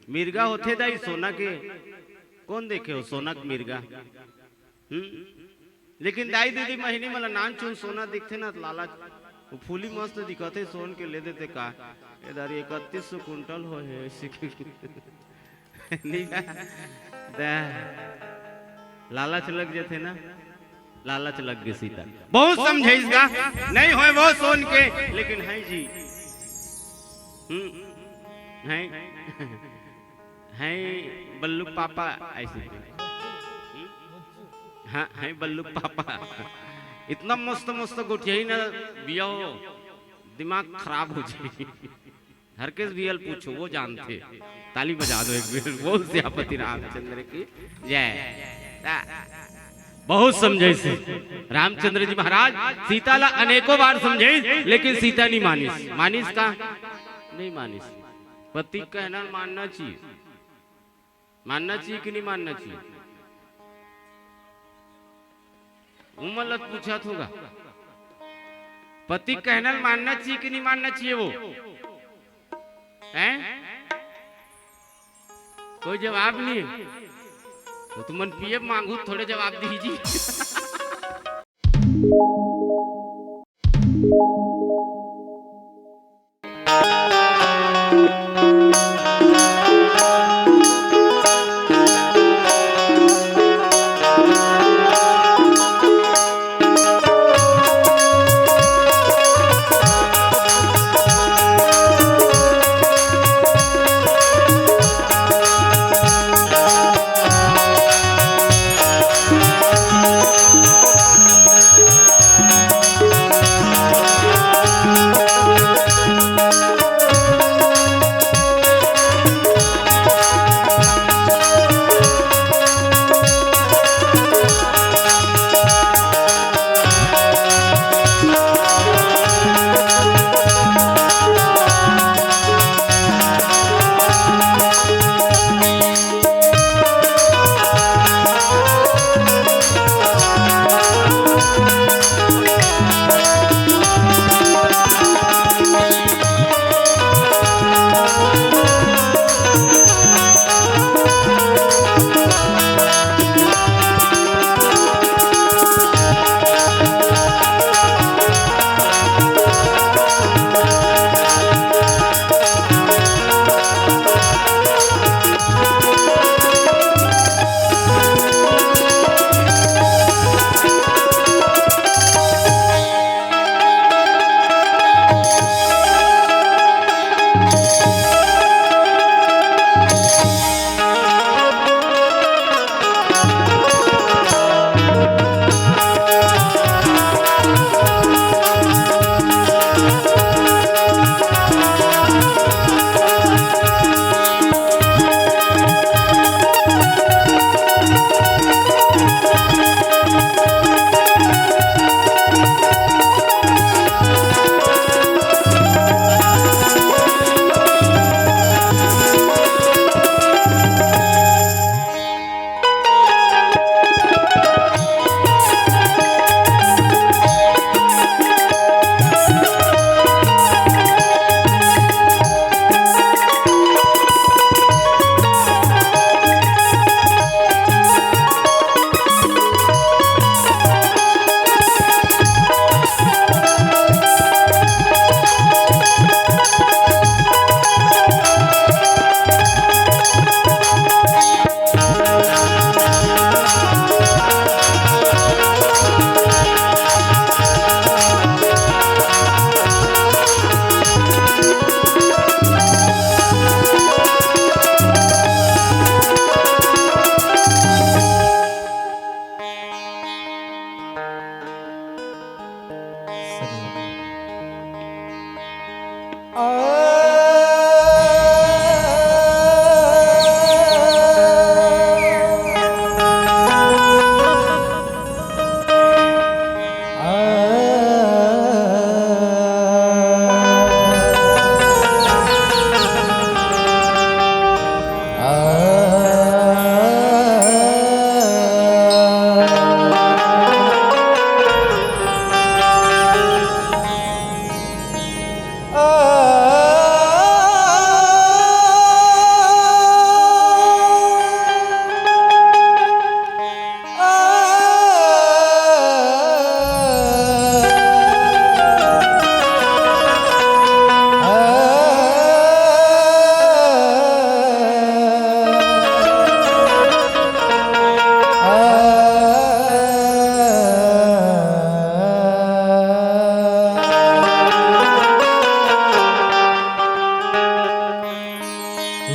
मिर्गा होते दाई सोना के कौन देखे हो सोना के मिर्गा। लेकिन दाई दीदी महीने मला नान चुन सोना दिखते ना लाला वो फूली मस्त दिखते सोन के ले देते का इधर 3100 कुंटल हो है नहीं लालच लग जाते ना लालच लग गई सीता बहुत समझे इसका नहीं हो वो सोन के लेकिन है जी है बल्लू पापा ऐसे हाँ है बल्लू पापा इतना मस्त मस्त गोटिया ही ना बिया दिमाग खराब हो जाए। हर किस बियल पूछो वो जानते ताली बजा दो एक बार वो सियापति रामचंद्र की जय। बहुत समझे से रामचंद्र जी महाराज सीता ला अनेकों बार समझे लेकिन सीता नहीं मानिस मानिस का नहीं मानिस। पति कहना मानना चाहिए कि नहीं मानना चाहिए। उमलत पूछा होगा पति कहना मानना चाहिए कि नहीं मानना चाहिए वो हैं कोई जवाब नहीं तो तुम पीएम मांगू थोड़े जवाब दीजिए।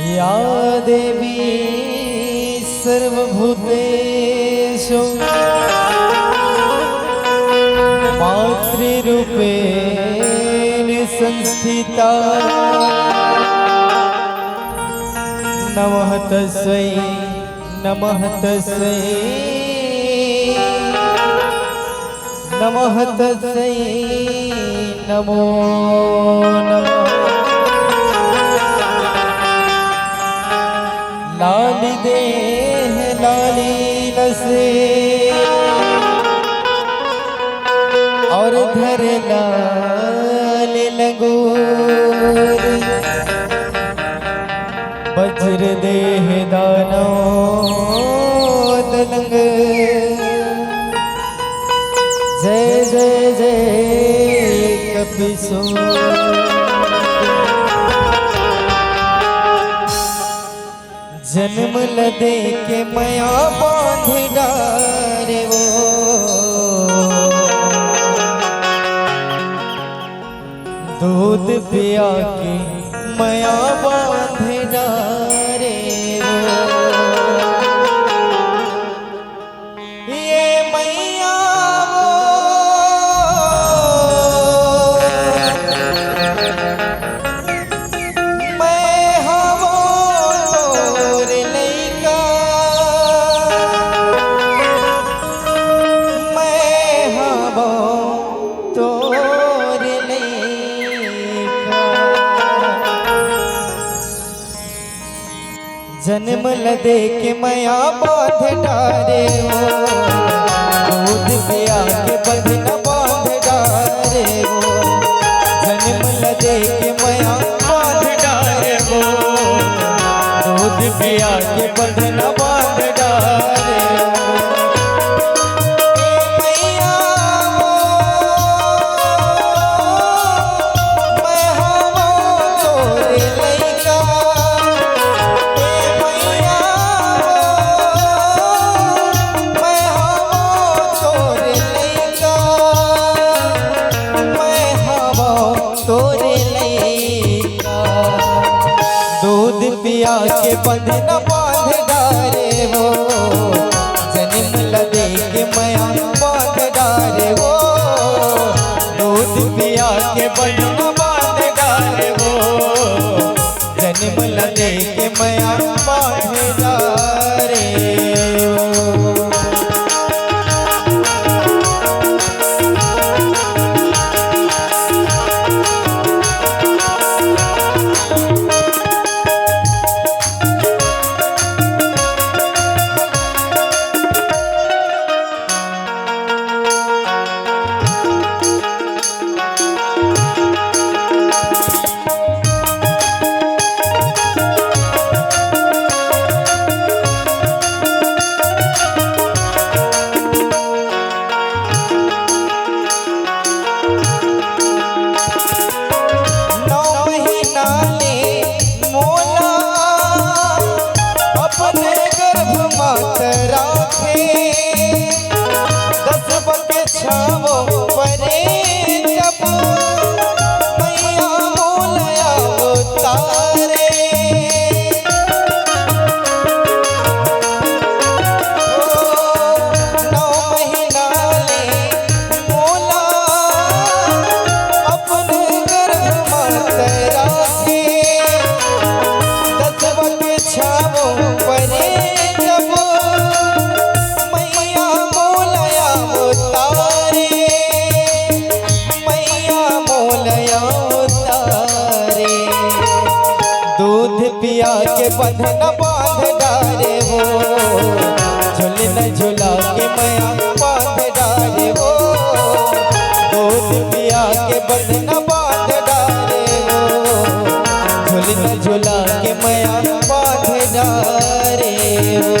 या देवी सर्वभूतेषु मातृरूपेण संस्थिता नमः तस्मै नमः तस्मै नमः तस्मै नमो नमः। लाली देह लाली लसे और धर लाल लगोर वज्र देह दानो दलंग जय जय जय कपिसो। जन्म लदे के मया बांध डारे वो दूध पिया के मया बांध डारे वो ये मैया जन्म लदे के मया बांध डारे हो दूध पिया के बंधन बांध डारे हो। जन्म लदे के मया बांध डारे हो दूध पिया के बंधन बांध डारे हो। पिया के बंधन बांध डारे वो जन्म लदे के मया बांध डारे वो दूध पिया के बंधन बांध डारे वो जन्म लदे के मया बांध डारे वो। पिया के बंधन बांध डारे वो झूलन झूला के मया बांध डारे वो दूध पिया के बंधन बांध डारे वो झूलन झूला के मया बांध डारे वो।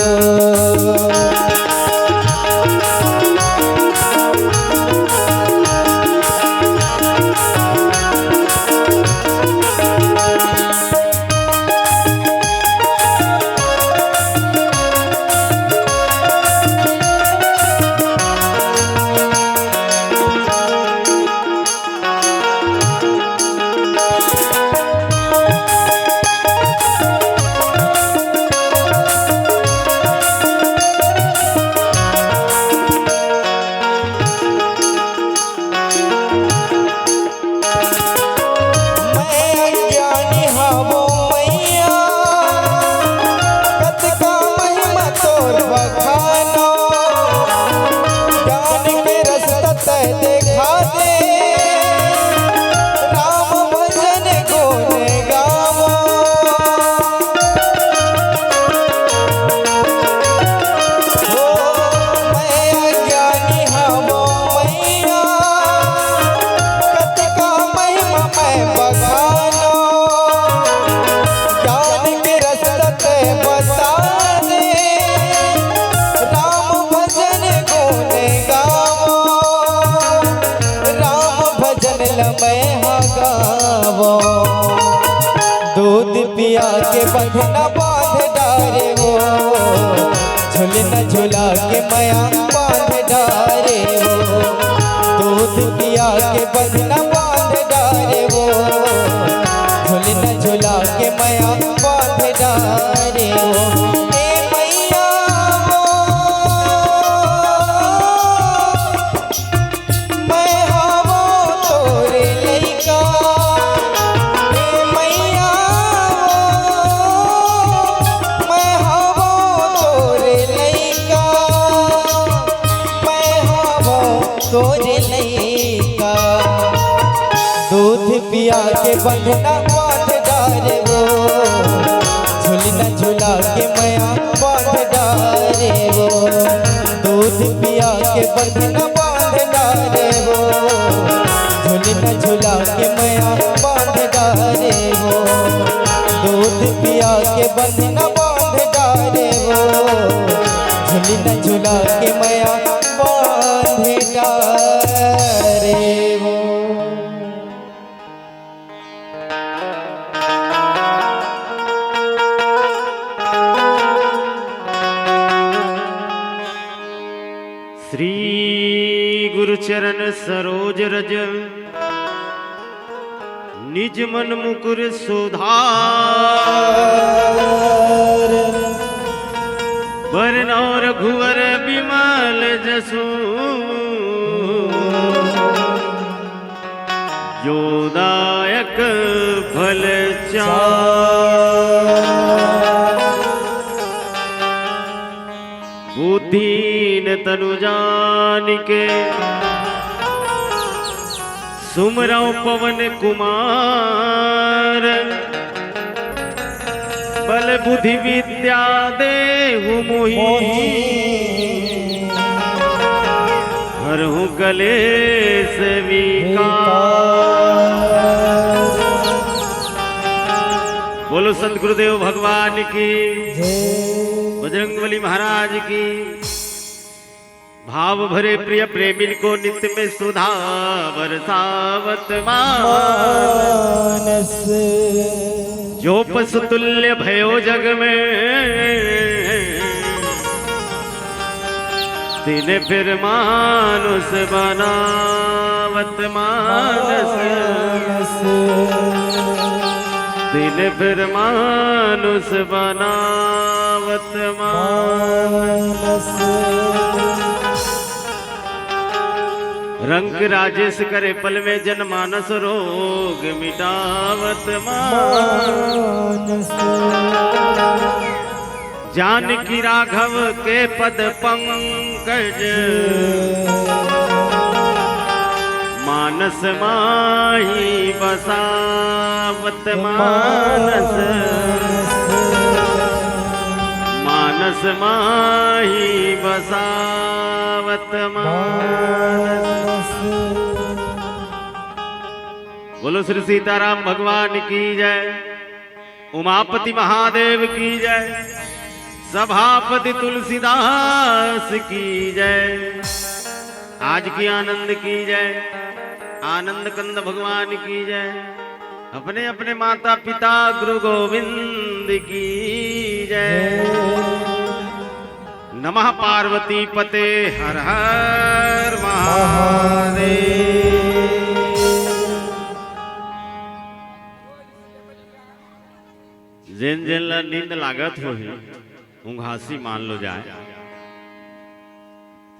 के बंधना बांध डारे वो झूलना झूला के माया बांध डारे वो दूध पिया के बंधना बांध डारे वो झूलना झूला के माया बांध डारे वो तोरे लइका दूध पिया के बंधना बांध डारे वो झूलना झूला के माया बांध डारे वो दूध पिया के बंधना बांध डारे वो झूलना झूला के माया बांध डारे वो दूध पिया के बंधना बांध डारे वो झूलना झूला के माया बांध डारे वो। श्री गुरु चरण सरोज रज निज मन मुकुर सुधार वरण और घुवर विमल जसु जोदायक फल बुद्धिन तनु जानिके सुमरौ पवन कुमार बल बुद्धि विद्या देहु मोहि हरहु कलेश विकार। बोलो संत गुरुदेव भगवान की, बजरंगबली महाराज की। भाव भरे प्रिय प्रेमिल को नित्य में सुधा बरसावत मानस जो पशु तुल्य भयो जग में तिने फिर मानुष बनावत मानस तिने फिर मानुष बनावत मानस। रंग राजेश करे पल में जनमानस रोग मिटावत मानस जानकी राघव के पद पंकज मानस माही बसावत मानस मानस माही बसावत मानस। बोलो श्री सीताराम भगवान की जय, उमापति महादेव की जय, सभापति तुलसीदास की जय, आज की आनंद की जय, आनंद कंद भगवान की जय, अपने अपने माता पिता गुरु गोविंद की जय। नमः पार्वती पते हर हर महादेव। जिन जिन ला नींद लागत हो ऊँघासी मान लो जाए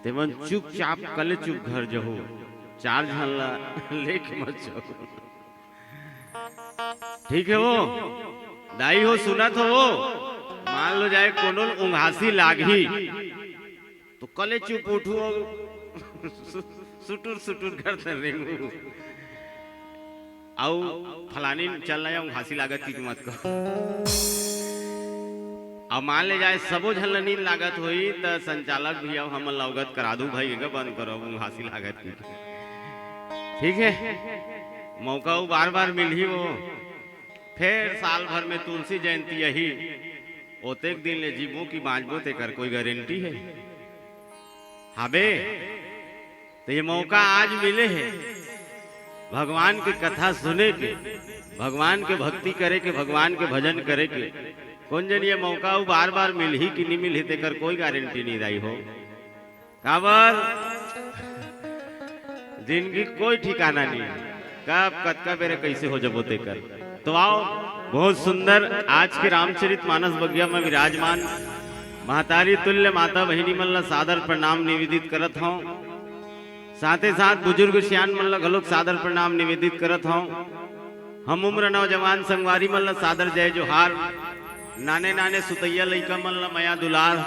तेमन चुपचाप कले चुप घर जहो चार झल्ला लेख मत जाओ। ठीक है वो दाई हो सुनत हो वो मान लो जाए कोनो ऊँघासी लागी तो कले चुप उठो सुटुर सुटुर करते रेंगू आओ फलानी चल रहा है ऊँघासी लागत की मत कहो। अब मान ले जाए सबो झल नींद लागत हुई तो संचालक भी अब हम अवगत करा दूं भाई बंद करो ऊँघासी लागत की। ठीक है मौका वो बार बार मिल ही वो फिर साल भर में तुलसी जयंती यही ओतेक दिन ले जीवों की बांझबो ते कर कोई गारंटी है हाबे तो ये मौका आज मिले है भगवान की कथा सुने के, भगवान के भक्ति करे के, भगवान के भजन करे के, कौन जन ये मौका वो बार बार मिल ही कि नहीं मिल ही तेकर कोई गारंटी नहीं रही हो। काबर जिंदगी कोई ठिकाना नहीं, कब कतका बेरे कैसे हो जबो तेकर। तो आओ, बहुत सुंदर आज के रामचरित मानस बगिया में विराजमान महतारी तुल्य माता बहिनी मल्ला सादर प्रणाम निवेदित करत हूँ। साथ ही साथ बुजुर्ग सियान मल्ला घलोक सादर प्रणाम निवेदित करत हूँ। हम उम्र नौजवान संगवारी मल्ला सादर जय जोहार। नाने नाने सुतैया लइका मल्ला मया दुलार।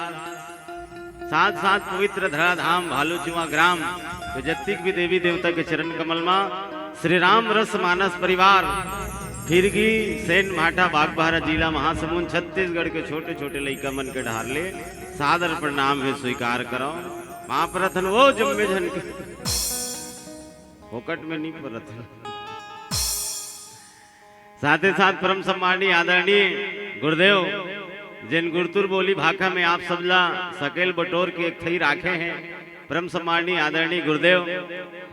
साथ साथ पवित्र धराधाम भालूचुआ ग्राम तो जत्तिक भी देवी देवता के चरण कमल में श्री राम रस मानस परिवार फिरगी सेन भाटा बागबाहरा जिला महासमुंद छत्तीसगढ़ के छोटे छोटे लइका मन के ढार ले सादर प्रणाम है स्वीकार करो। महाप्रथन वो जम्मे झन के फोकट में नहीं परथन। साथ ही साथ परम सम्मानीय आदरणीय गुरुदेव जिन गुरतुर बोली भाखा में आप सबला सकेल बटोर के एक थई राखे हैं। परम सम्मानीय आदरणीय गुरुदेव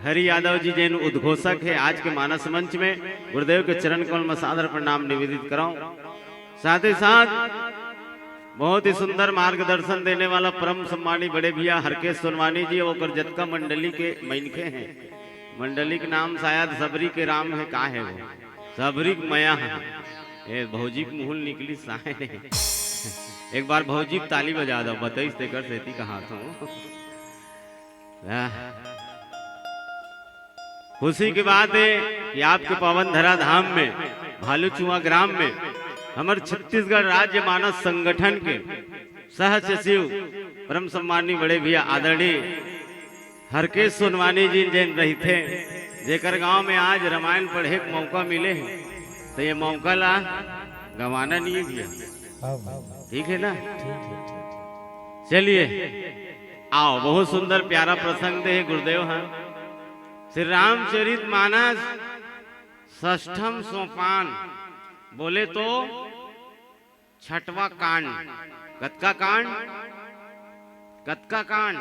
हरि यादव जी जिन उद्घोषक है आज के मानस मंच में, गुरुदेव के चरण कमल में सादर प्रणाम निवेदित कराऊं। साथ ही साथ बहुत ही सुंदर मार्गदर्शन देने वाला परम सम्मानीय बड़े भैया हरकेश सोनवानी जी और जतका मंडली के मैनखे हैं। मंडली के नाम शायद सबरी के राम है, का है वो सबरी मया है। ये भौजी के मुहल निकली साए ने। एक बार भौजी ताली बजा दो, बताइए तेकर सेती कहा था। खुशी की बात है कि आपके पवन धरा धाम में भालूचुआ ग्राम में हमारे छत्तीसगढ़ राज्य मानस संगठन के सह सचिव परम सम्मानीय बड़े भैया आदरणीय हरकेश सोनवानी जी जैन रही थे, जेकर गांव में आज रामायण पढ़े के मौका मिले हैं, तो ये मौका ला गंवाना नहीं है भैया। ठीक है ना? चलिए आओ, बहुत सुंदर प्यारा प्रसंग दे गुरुदेव हैं। श्री रामचरित मानस षष्ठम सोपान बोले तो छठवा कांड। कतका कांड? कतका कांड?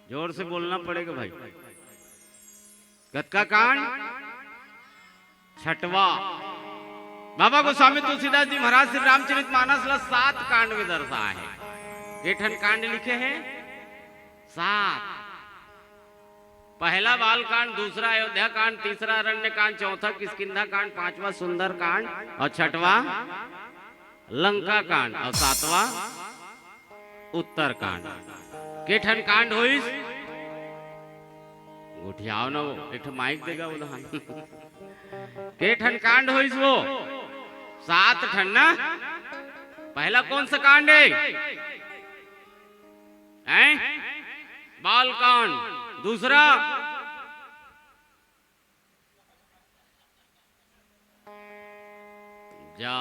जोर से बोलना पड़ेगा भाई। कतका कांड? छठवा। बाबा गोस्वामी तुलसीदास जी महाराज श्री रामचरित मानस ला 7 कांड में दर्शाया है। केठन कांड लिखे हैं? 7। पहला बाल कांड, दूसरा अयोध्या कांड, तीसरा अरण्य कांड, चौथा किष्किंधा कांड, 5वां सुंदर कांड और 6वां लंका कांड और 7वां उत्तर कांड। केठन कांड होइस? उठियाओ ना, वो एक माइक देगा उदाहरण। केठन कांड होइस वो? 7 ठन ना। पहला कौन सा कांड है? बाल कांड। दूसरा जा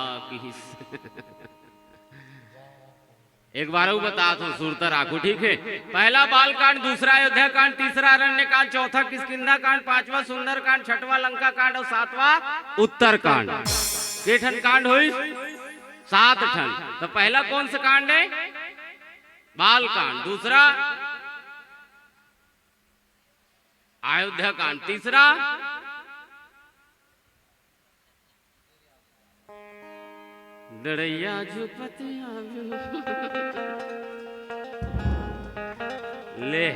एक बार वो बता तो सुरता राखो, ठीक है? पहला बाल कांड, दूसरा अयोध्या कांड, तीसरा अरण्य कांड, चौथा किष्किंधा कांड, 5वां सुंदर कांड, 6वां लंका कांड और 7वां उत्तर कांड। केठन कांड हुई? 7 ठन। तो पहला कौन सा कांड है? बाल कांड। दूसरा अयोध्या कांड। तीसरा डरैया झुपतिया ले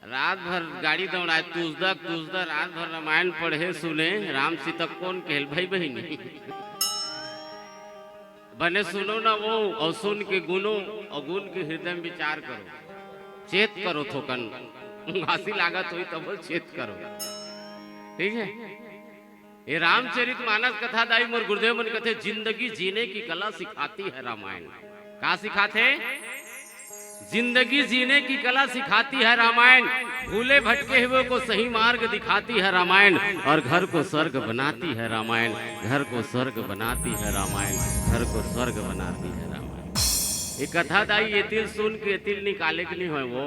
रात भर गाड़ी दौड़ाए तुझदा रात भर रामायण पढ़े सुने। राम सीता कौन कहल भाई बहनी बने सुनो ना वो, और सुन के गुनो और गुण के हृदय में विचार करो, चेत करो। थोकन हंसी लागत हुई तब चेत करो, ठीक है? ये रामचरित मानस कथा दाई मोर गुरुदेव मन कहते जिंदगी जीने की कला सिखाती है रामायण। का सिखाते? जिंदगी जीने की कला सिखाती है रामायण। भूले भटके हुए को सही मार्ग दिखाती है रामायण, और घर को स्वर्ग बनाती है रामायण। घर को स्वर्ग बनाती है रामायण। घर को स्वर्ग बनाती है रामायण। ये कथा दाई ये तिल सुन के तिल निकाले के नहीं हो वो।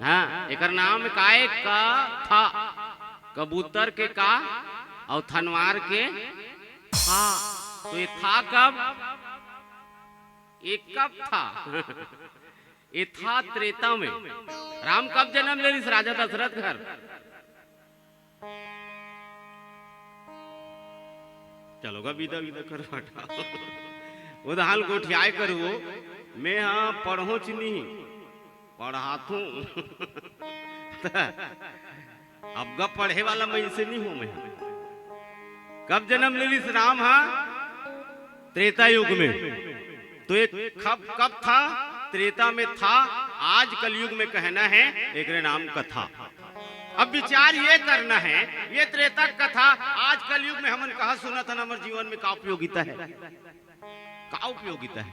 हाँ, एक नाम काय का था, कबूतर के का और थनवार के था। तो ये था कब? ये कब था? ये था त्रेता में। राम कब जन्म ले इस राजा दशरथ घर? चलोगा विदा विदा कर हटा उदाहल गोठियाए करू मैं हाँ पढ़ो नहीं पढ़ातू अब ग पढ़े वाला मैं इनसे नहीं हूं मैं। कब जन्म ले इस राम? हाँ त्रेता युग में। तो एक कब था? त्रेता में था। आज कलयुग में कहना है एक नाम कथा। अब विचार ये करना है ये त्रेता कथा आज कलयुग में हमन कहा सुना था हमारे जीवन में का उपयोगिता है? का उपयोगिता है?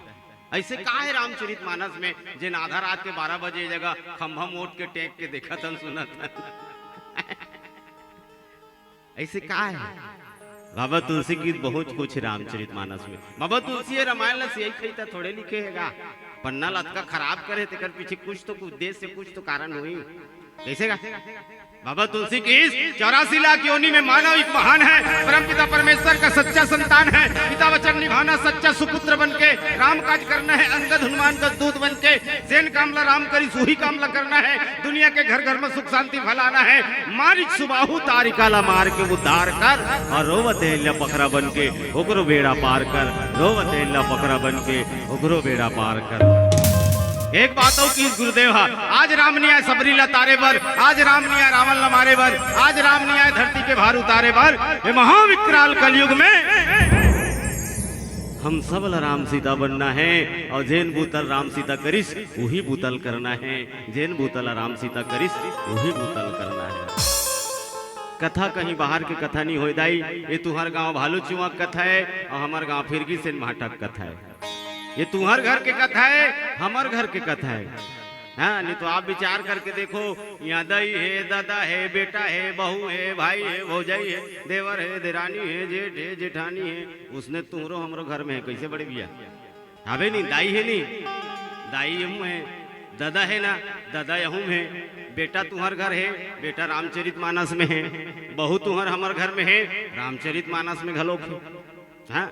ऐसे का है रामचरित मानस में जिन आधा रात के 12 बजे जगह खंभा मोट के टेक के देखा था सुना था ऐसे का है? बाबा तुलसी की बहुत कुछ रामचरित मानस में। बाबा तुलसी रामायण से यही कहता थोड़े लिखेगा पन्ना लटका खराब करे तेकर पीछे कुछ तो उद्देश्य कुछ तो कारण हुई। कैसे का? बाबा तुलसी की 84 लाख योनि में मानव एक महान है। परमपिता परमेश्वर का सच्चा संतान है। पिता वचन निभाना सच्चा सुपुत्र बनके राम काज करना है। अंगद हनुमान का दूत बनके जैन कामला राम करी सूही कामला करना है। दुनिया के घर घर में सुख शांति फैलाना है। मारिच सुबाहु तारिकाला मार के उद्धार कर और रोवते पकड़ा बन के उग्रो बेड़ा पार कर। रोवते पकड़ा बन के उग्रो बेड़ा पार कर। एक बातों की गुरुदेव आज राम न्याय सबरीला तारे बर। आज राम न्याय रावण ल मारे बर। आज राम न्याय धरती के भार उतारे बर। ये महाविकराल कलयुग में हम सब राम सीता बनना है। और जैन बूतल राम सीता करिस वही बूतल करना है। जैन बूतल राम सीता करिस वही बूतल करना है। कथा कहीं बाहर की कथा नहीं हो दाई। ये तुम्हार गांव भालू चुआ कथा है और हमार गांव फिरगी से माटक कथा है। ये तुम्हार घर की कथा है हमार घर की कथा है। हाँ नहीं तो आप विचार करके देखो यहाँ दई है दादा है बेटा है बहू है भाई है भौजाई है देवर है देरानी है जेठ है जेठानी है। उसने तुमरो हमरो घर में है कैसे बड़े बिया हवे नहीं दाई है नहीं दाई यहूँ है दादा है ना दादा यहूँ है। बेटा तुम्हार घर है बेटा रामचरित मानस में है। बहू तुम्हार हमार घर में है रामचरित मानस में घलोक है। हाँ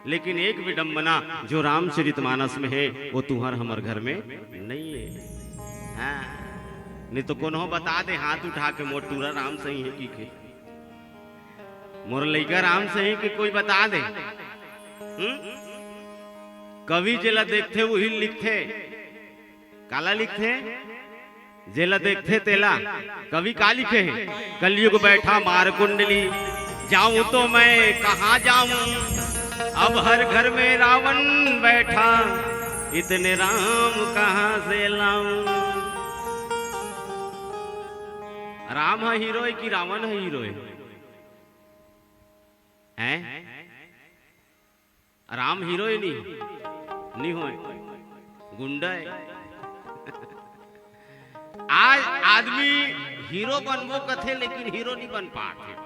लेकिन एक विडंबना जो रामचरित मानस में है वो तुम्हार हमार घर में नहीं है। हाँ नहीं तो कौन हो बता दे हाथ उठा के मोटूरा राम सही है कि मोर लइका राम सही कि कोई बता दे। कवि जेला देखते वही लिखते काला लिखते जेला देखते तेला कवि का लिखे कलयुग बैठा मार कुंडली जाऊं तो मैं कहाँ जाऊं। अब हर घर में रावण बैठा इतने राम कहाँ से लाऊं। राम है हीरो कि रावण है हीरो है? राम हीरो नहीं हो गुंडा है। आज आदमी हीरो बनबो कथे लेकिन हीरो नहीं बन पाते।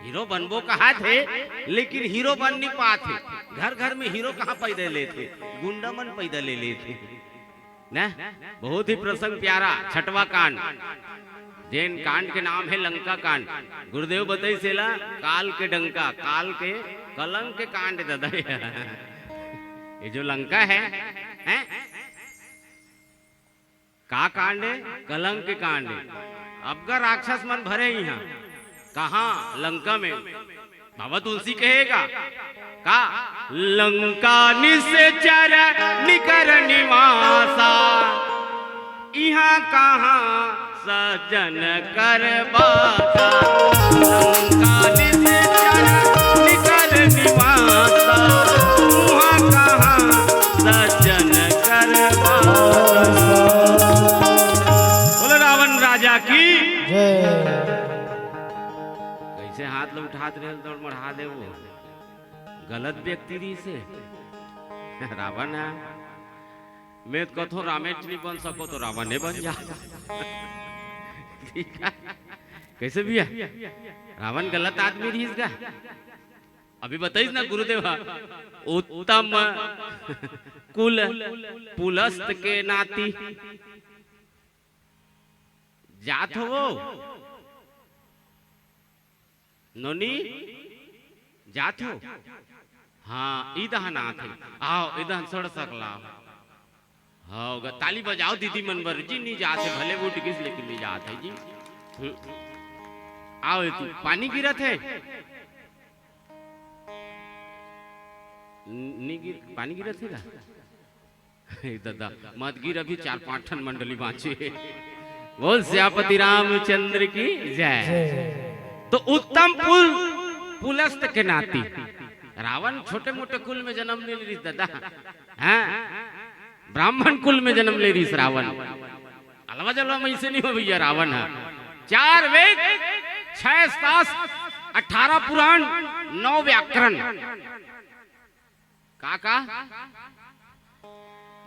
हीरो बनबो कहा थे लेकिन हीरो बन नहीं पाते। घर घर में हीरो कहाँ पैदा लेते गुंडा मन पैदा ले लेते ना। बहुत ही प्रसंग प्यारा छठवा कांड जैन कांड के नाम है लंका कांड। गुरुदेव बताई सेला काल के डंका काल के कलंक के कांड दादा। ये जो लंका है का कांड है? कलंक के कांड है। अब का राक्षस मन भरे यहाँ कहा लंका में। बाबा तुलसी कहेगा का लंका निश्चर निकर निवासा यहाँ कहाँ सजन कर बासा। लंका निश्चर निकर निवासा वहाँ कहाँ सजन कर बासा। बोलो रावण राजा की कैसे हाथ लो उठाते रहे दौड़ मढ़ा दे वो गलत व्यक्ति दी से रावण है। मैं कथो रामेश नहीं बन सको तो रावण ने बन जा। ठीक है कैसे भी है रावण गलत आदमी रही इसका। अभी बताइए ना गुरुदेव उत्तम कुल पुलस्त के नाती जात हो नोनी जात हो। हाँ इधर नाथ आओ इधर सड़ सकला हाँ होगा, ताली बजाओ दीदी मनबर जी, नहीं जाते भले वो टिकिस लेकिन नहीं जाते जी। आओ तू, पानी गिरत है नहीं गिर, पानी गिरत है का दादा मत गिर, अभी 4-5 ठन मंडली बाँचे। बोल श्यापति रामचंद्र की जय। तो उत्तम पुल पुलस्त के नाती रावण छोटे मोटे कुल में जन्म ले रही दादा, हाँ ब्राह्मण कुल में जन्म ले रही रावण। अलवा जलवा में इसे नहीं हो भैया, रावण है 4 वेद 6 शास्त्र 18 पुराण 9 व्याकरण। का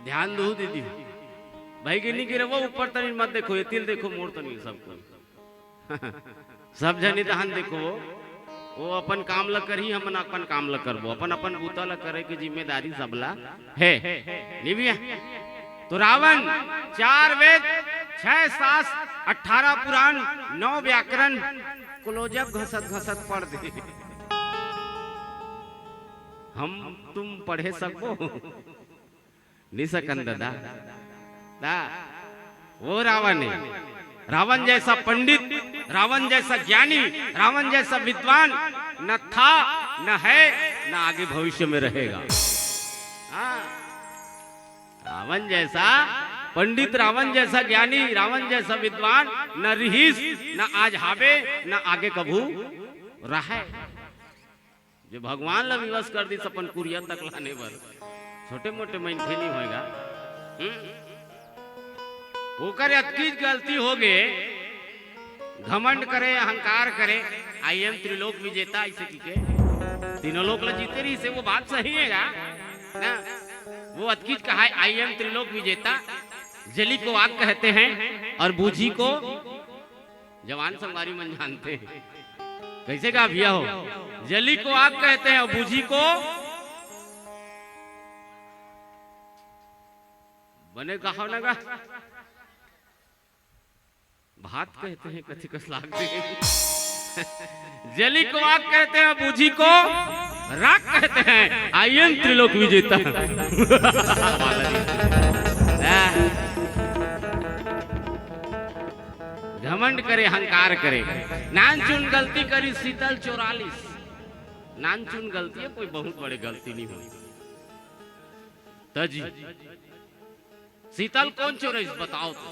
ध्यान दो दीदी भाई के नहीं गिरे वो ऊपर तनी मत देखो, ये तिल देखो मोड़ तो नहीं सबको सब जनी दहन देखो, वो अपन काम ल कर ही हम अपन काम ल करबो, अपन अपन बूता ल करे की जिम्मेदारी सबला है नहीं भैया। तो रावण 4 वेद 6 शास्त्र 18 पुराण 9 व्याकरण क्लोजअप घसत घसत पढ़ दे। हम तुम पढ़े सकबो नहीं सकन दादा दा। वो रावण है, रावण जैसा पंडित, रावण जैसा ज्ञानी, रावण जैसा विद्वान न था न है न आगे भविष्य में रहेगा। रावण जैसा पंडित, रावण जैसा ज्ञानी, रावण जैसा विद्वान न रहीस न आज हावे न आगे कभू रहे। जो भगवान ला विवश कर दी अपन कुरिया तक लाने पर छोटे मोटे मेंथे नहीं होएगा। ओकर अतकी गलती हो गए, घमंड करे अहंकार करे, आई एम त्रिलोक विजेता ऐसे की के तीनों लोग ला जीते रही से वो बात सही है ना। वो अतकीज कहा है आई एम त्रिलोक विजेता। जली को आग कहते हैं और बूझी को जवान संवारी मन जानते हैं। कैसे कहा भैया हो, जली को आग कहते हैं और बूझी को बने कहा ना भात कहते हैं, कथी कस लागते हैं। जली को आग कहते हैं, बूझी को राख कहते हैं। आई एम त्रिलोक विजेता। घमंड करे अहंकार करे, नानचुन गलती करी शीतल 44। नानचुन गलती है, कोई बहुत बड़ी गलती नहीं हुई। तजी शीतल कौन चोरईस बताओ तो,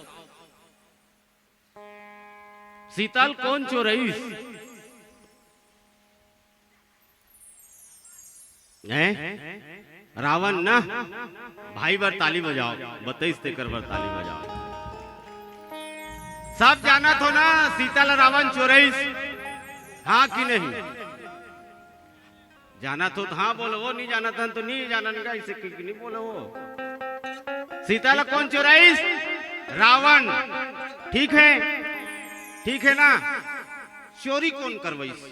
शीतल कौन चोरईस रावण ना। भाई बर ताली बजाओ, 22 तेकर बर ताली बजाओ। सब जाना तो ना शीतल रावण चोरईस, हाँ कि नहीं जाना तो हाँ बोलो, वो नहीं जाना था तो नहीं जाना नहीं, ऐसे नहीं बोलो। वो सीता ला कौन चोराईस? रावण। ठीक है ना। चोरी कौन करवाईस?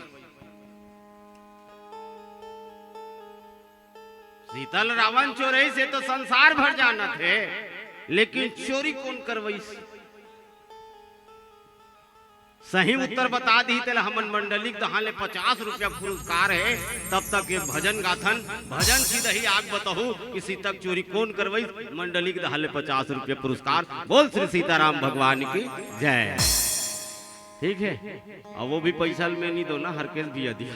सीता ला रावण चोराईस से तो संसार भर जाना थे, लेकिन चोरी कौन करवाईस? सही उत्तर बता दी तेला हमन मंडलिक दहां ले 50 रुपया पुरस्कार है। तब तक ये भजन गाथन भजन सीधा ही आग बताहू कि सीता चोरी कौन करवाई। मंडलिक दहां ले 50 रुपया पुरस्कार। बोल श्री सीताराम भगवान की जय। ठीक है, और वो भी पैसा में नहीं दो ना, हर केस भी दिया।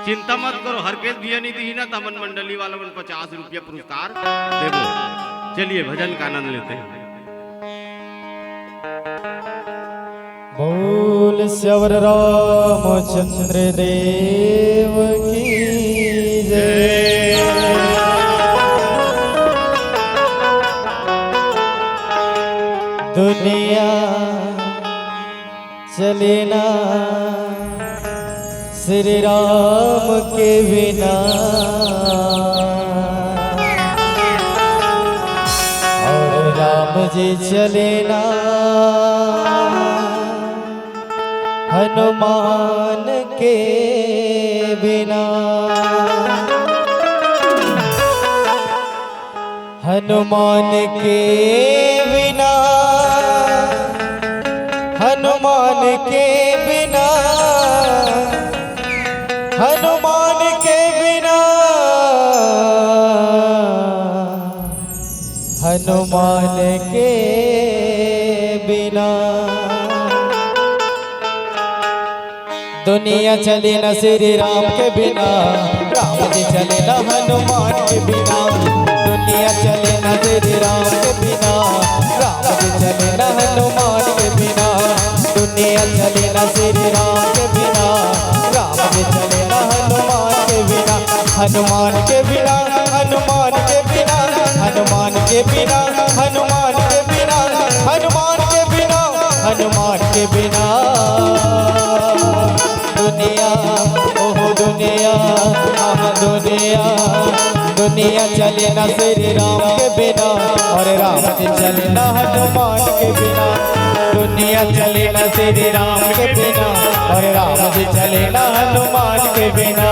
चिंता मत करो, हर केस भी नहीं दी ना तो हमन मंडली वाला 50 रुपया पुरस्कार देवो। चलिए भजन का आनंद लेते हैं। बोल श्यावर रामचंद्र देव की जय। दुनिया चले ना श्री राम के बिना, और राम जी चले ना हनुमान के बिना। हनुमान के बिना, हनुमान के बिना, हनुमान के बिना हनुमान के बिना दुनिया चले न श्री राम के बिना, राम जी चले न हनुमान के बिना। दुनिया चले न श्री राम के बिना, राम जी चले न हनुमान के बिना। दुनिया चले न श्री राम के बिना, राम जी चले न हनुमान के बिना। हनुमान के बिना, हनुमान के बिना, हनुमान के बिना, हनुमान के बिना, हनुमान के बिना, हनुमान के बिना। दुनिया ओह दुनिया आह दुनिया, दुनिया चले ना श्री राम के बिना और राम जी चले ना हनुमान के बिना। दुनिया चले ना श्री राम के बिना और राम जी चले ना हनुमान के बिना।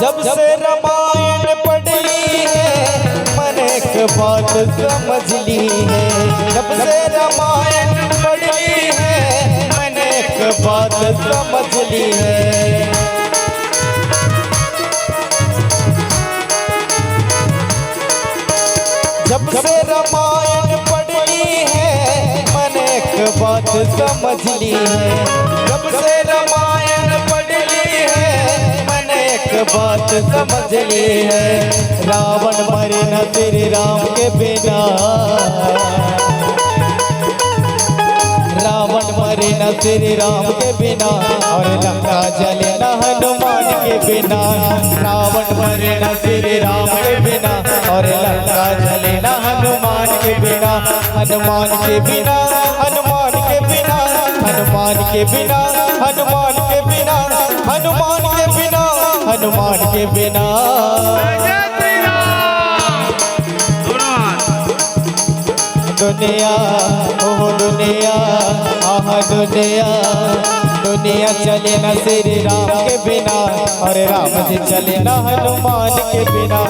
जब से रामायण पढ़ ली है मन एक बात समझ ली है। जब से रामायण पढ़ ली है मन एक बात समझ ली है। जब से रामायण पढ़ ली है मन एक बात समझ ली है। जब से रामायण पढ़ ली है एक बात समझ ली है। रावण मरे न श्री राम के बिना, रावण मरे न श्री राम के बिना और लंका जले न हनुमान के बिना। रावण मरे न श्री राम के बिना और लंका जले न हनुमान के बिना। हनुमान के बिना, हनुमान के बिना, हनुमान के बिना, हनुमान के बिना, हनुमान के बिना, हनुमान के बिना। दुनिया ओह दुनिया आह दुनिया, दुनिया चले न श्री राम के बिना और राम जी चले न हनुमान के बिना।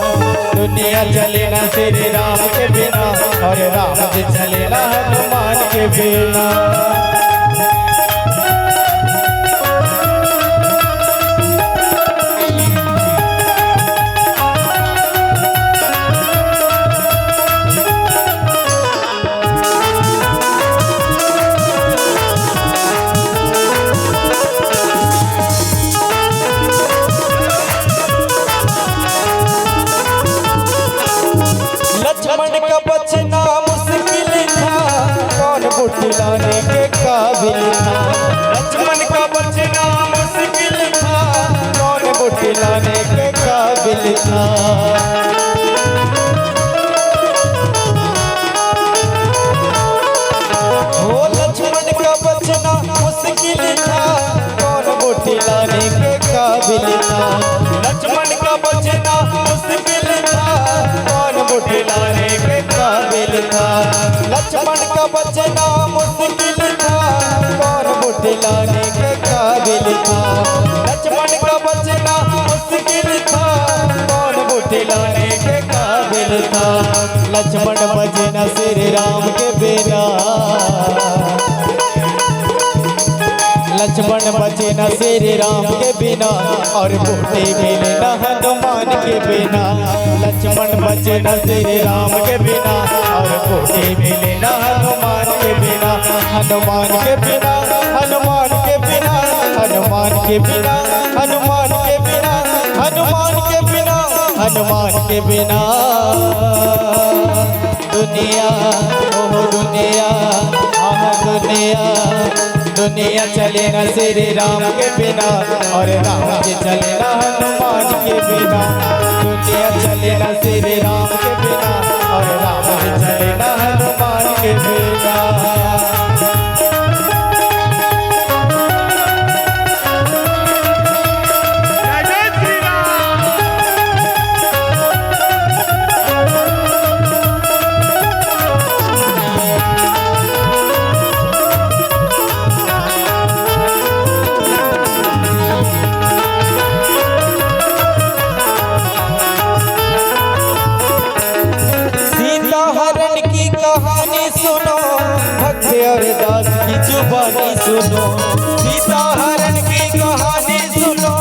दुनिया चले न श्री राम के बिना और राम जी चले न हनुमान के बिना। लक्ष्मण का बचना मुश्किल था, कौन बूटी लाने के काबिल था। लक्ष्मण का बचना मुश्किल था, कौन बूटी लाने के काबिल था। ओ लक्ष्मण का बचना मुश्किल था, कौन बूटी लाने के काबिल था। लक्ष्मण का बचना मुश्किल था, कौन बूटी लाने के काबिल था। लक्ष्मण का बचना मुश्किल था, कौन बूटी लाने के काबिल था। लक्ष्मण का बचना मुश्किल था, कौन बूटी लाने के काबिल था। लक्ष्मण बचना श्री राम के बिना, लक्ष्मण बचे न श्री राम के बिना और बूटी मिले न हनुमान के बिना। लक्ष्मण बचे न श्री राम के बिना और बूटी मिले न हनुमान के बिना। हनुमान के बिना, हनुमान के बिना, हनुमान के बिना, हनुमान के बिना, हनुमान के बिना, हनुमान के बिना। दुनिया ओह दुनिया आह दुनिया, दुनिया चले न श्री राम के बिना और राम जी चले न हनुमान के बिना। दुनिया चले न श्री राम के बिना और राम जी चले न हनुमान के बिना। और दास की जुबानी सुनो, सीता हरण की कहानी सुनो,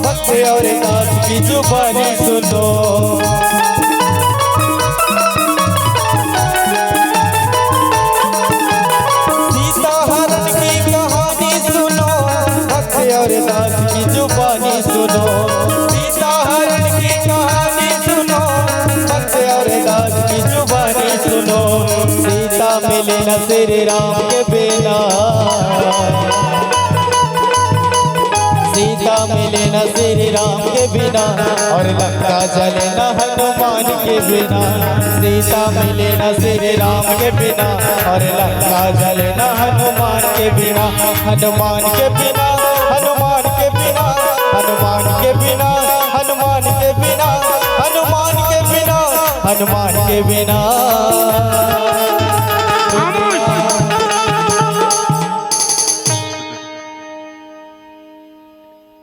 भक्त और दास की जुबानी सुनो। सीता हरण की कहानी सुनो, भक्त और दास की जुबानी सुनो, सीता हरण की कहानी सुनो, भक्त और दास की जुबानी सुनो। सीता मिले न श्री राम के बिना, सीता मिले न श्री राम के बिना, और लंका जले न हनुमान के बिना। सीता मिले न श्री राम के बिना, और लंका जले न हनुमान के बिना। हनुमान के बिना, हनुमान के बिना, हनुमान के बिना, हनुमान के बिना, हनुमान के बिना, हनुमान के बिना।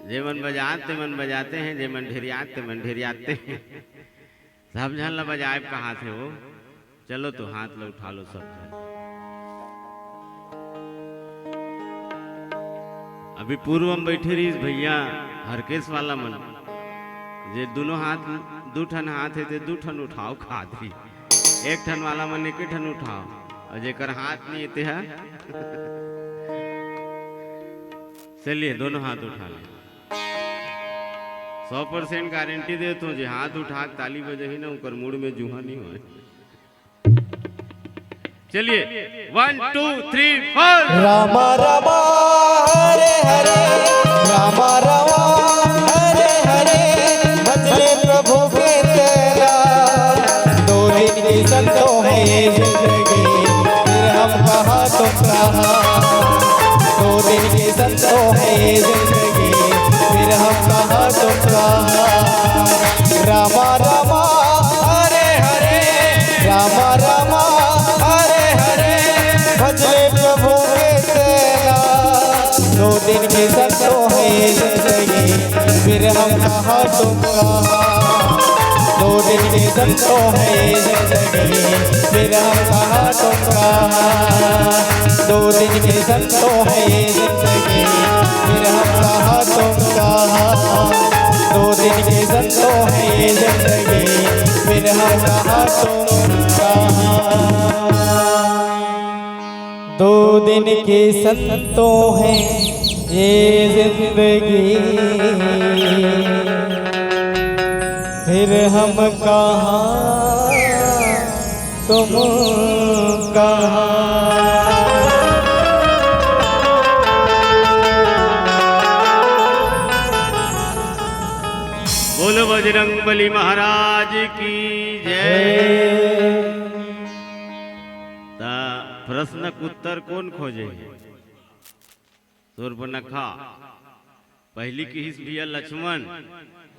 जे मन बजाते मन बजाते हैं, जे मन ढेरियाते मन ढेरियाते हैं। सब जन ला बजाए कहाँ थे वो? चलो तो हाथ लो उठा लो सब जन। अभी पूर्व में बैठे रही भैया हरकेश वाला मन, जे दोनों हाथ दू ठन हाथ है ते दू ठन उठाओ खादी, एक ठन वाला मन एक ठन उठाओ, और जेकर हाथ नहीं है है चलिए दोनों हाथ उठा ले। 100% गारंटी दे तो जे हाथ उठा ताली बजही ना उकर मूड में जुहा नहीं हो। चलिए 1 2 3 4। रामा रामा हरे हरे, रामा रामा हरे हरे, भजले प्रभु के तेरा। 2 दिन की संतो है ये जिंदगी, फिर हम कहाँ तुम कहाँ। 2 दिन की संतो है ये जिंदगी, फिर हम कहाँ तुम कहाँ। रामा रामा हरे हरे, रामा रामा हरे हरे, भजले प्रभु के तेरा। 2 दिन की संतो है ये जिंदगी, फिर हम कहाँ तुम कहाँ। 2 दिन की संतो है ये जिंदगी, फिर हम कहाँ तुम कहाँ। 2 दिन की संतो है ये जिंदगी, फिर हम कहाँ तुम कहाँ। 2 दिन की संतो है ये जिंदगी, फिर हम कहाँ तुम कहाँ। 2 दिन की संतो है ये जिंदगी, फिर हम कहाँ तुम कहाँ। बोलो बजरंगबली महाराज की जय। ता प्रश्न का उत्तर कौन खोजे? शूर्पणखा। पहली की हिस्स भैया लक्ष्मण,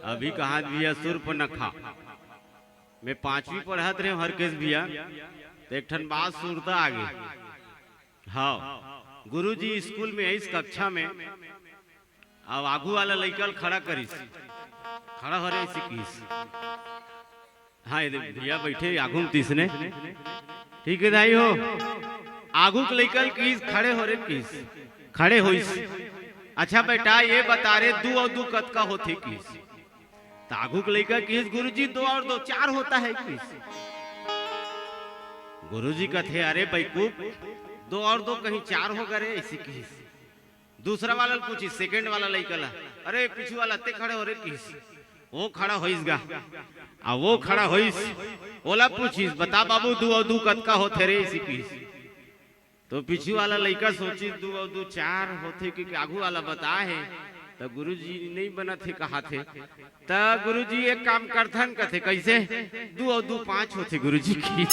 अभी कहा भैया शूर्पणखा। मैं 5वीं पढ़त रहे हरकेश भैया, तो एक ठन बात सुरता आगे। हाँ, गुरुजी स्कूल में इस कक्षा में अब आगू वाला लइकल खड़ा करीस, खड़ा हो रहे किस। हाँ भैया बैठे आगू में तीसने, ठीक है दाई हो। आगू के लइकल किस खड़े हो रहे किस, खड़े हो। अच्छा बेटा ये बता रहे 2 और 2 कत का होते किस? आगू के लइका किस गुरुजी 2 और 2 4 होता है किस? गुरुजी कथे अरे बेवकूफ 2 और 2 कहीं 4 हो गए ऐसी किस? दूसरा वाला पूछी, सेकंड वाला लइका ला, अरे पीछे वाला ते खड़े हो रहे किस? वो खड़ा होइसगा, आ वो खड़ा होइस, ओला पूछिस बता बाबू 2 और 2 कत का होते रे ऐसी किस? तो पीछे वाला लइका सोची 2 और 2 4 होते कि आगू वाला बता है। तो गुरुजी नहीं बना थे कहा थे, तो गुरुजी एक काम करथन कथे कैसे 2 और 2 5 होते गुरुजी की।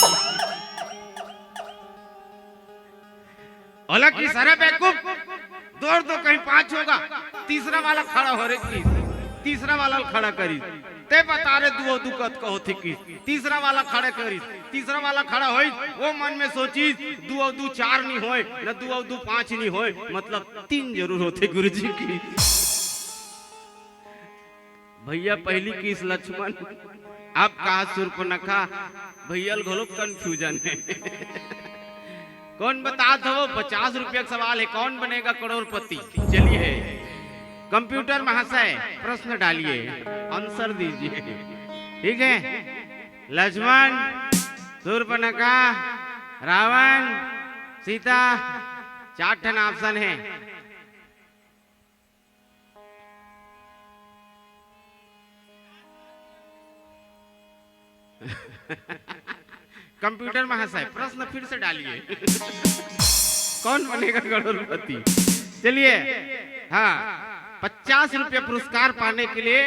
ओला की सारा बेवकूफ 2 और 2 कहीं 5 होगा। तीसरा वाला खड़ा हो रे की, तीसरा वाला खड़ा करी ते बता रहे 2 और 2 कत का होते की। तीसरा वाला खड़ा करी, तीसरा वाला खड़ा होई, वो मन में सोची 2 और 2 4 नहीं होए, न 2 और 2 5 नहीं होए, मतलब 3 जरूर होते गुरुजी की। भैया पहली किस लक्ष्मण, अब कहा शूर्पणखा, भैया घोलो कंफ्यूजन है। कौन बता दो, 50 रुपया का सवाल है, कौन बनेगा करोड़पति? चलिए कंप्यूटर महाशय प्रश्न डालिए, आंसर दीजिए। ठीक है, लक्ष्मण, शूर्पणखा, रावण, सीता, 4 ठन ऑप्शन है। कंप्यूटर महाशय प्रश्न फिर से डालिए, कौन बनेगा करोड़पति? चलिए, हाँ, 50 रुपये पुरस्कार पाने के लिए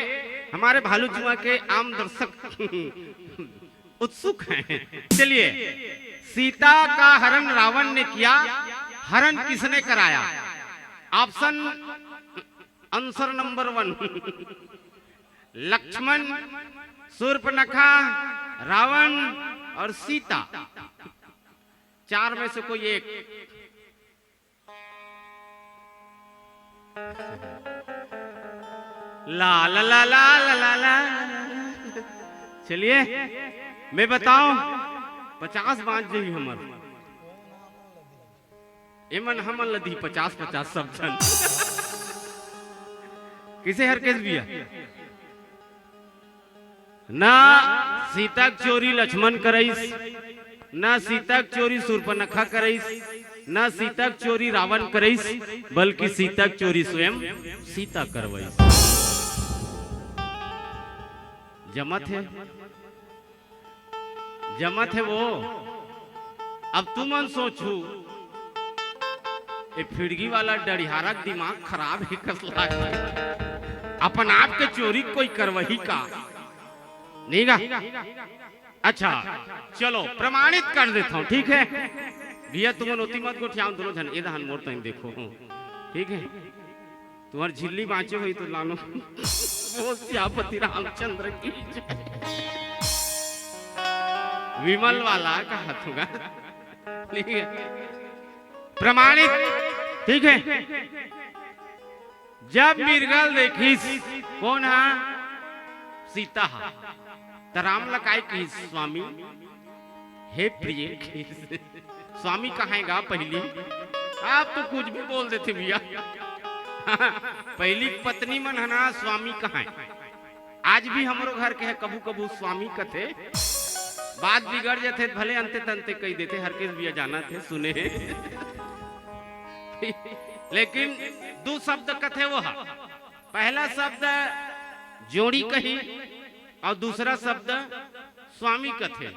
हमारे भालू जुआ के आम दर्शक उत्सुक हैं। चलिए, सीता का हरण रावण ने किया, हरण किसने कराया? Option answer number 1 Lakshman, Shurpanakha, Ravana और सीता। 4 में से कोई एक। ला ला ला ला ला ला ला। चलिए मैं बताऊं, 50 बांध जी हमर एमन हमन लदी 50-50 सब जन। किसे हर केस बिया ना सीता चोरी लक्ष्मण करईस, ना सीता चोरी शूर्पणखा करईस, ना सीता चोरी रावण करईस, बल्कि सीता चोरी स्वयं सीता करवईस। जमत है, जमत है वो। अब तू मन सोचू, ये फिड़गी वाला डरिहारा दिमाग खराब है कसला, अपन आप के चोरी कोई करवही का नहीं गा? अच्छा चलो प्रमाणित कर देता हूँ, ठीक है भैया, तुम नोती मत को ठियाओ दोनों जन, इधर मोड़ तो देखो, ठीक है? तुम्हारी झिल्ली बाँचे हुई तो लानो वो सियापति रामचंद्र की विमल वाला का हाथ होगा, ठीक है? प्रमाणित, ठीक है? जब मिर्गल देखी कौन है? सीता हा, तो राम लकाई की स्वामी हे प्रिय स्वामी कहेगा पहली, आप तो कुछ भी बोल देते भैया। पहली पत्नी मन है ना, स्वामी कहा है? आज भी हमारो घर के है कबू कबू स्वामी कथे, बात बिगड़ जाते भले अंते तंते कही देते, हर केस भैया जाना थे सुने। लेकिन 2 शब्द कथे वो है, पहला शब्द जोड़ी कही और दूसरा शब्द स्वामी कथे,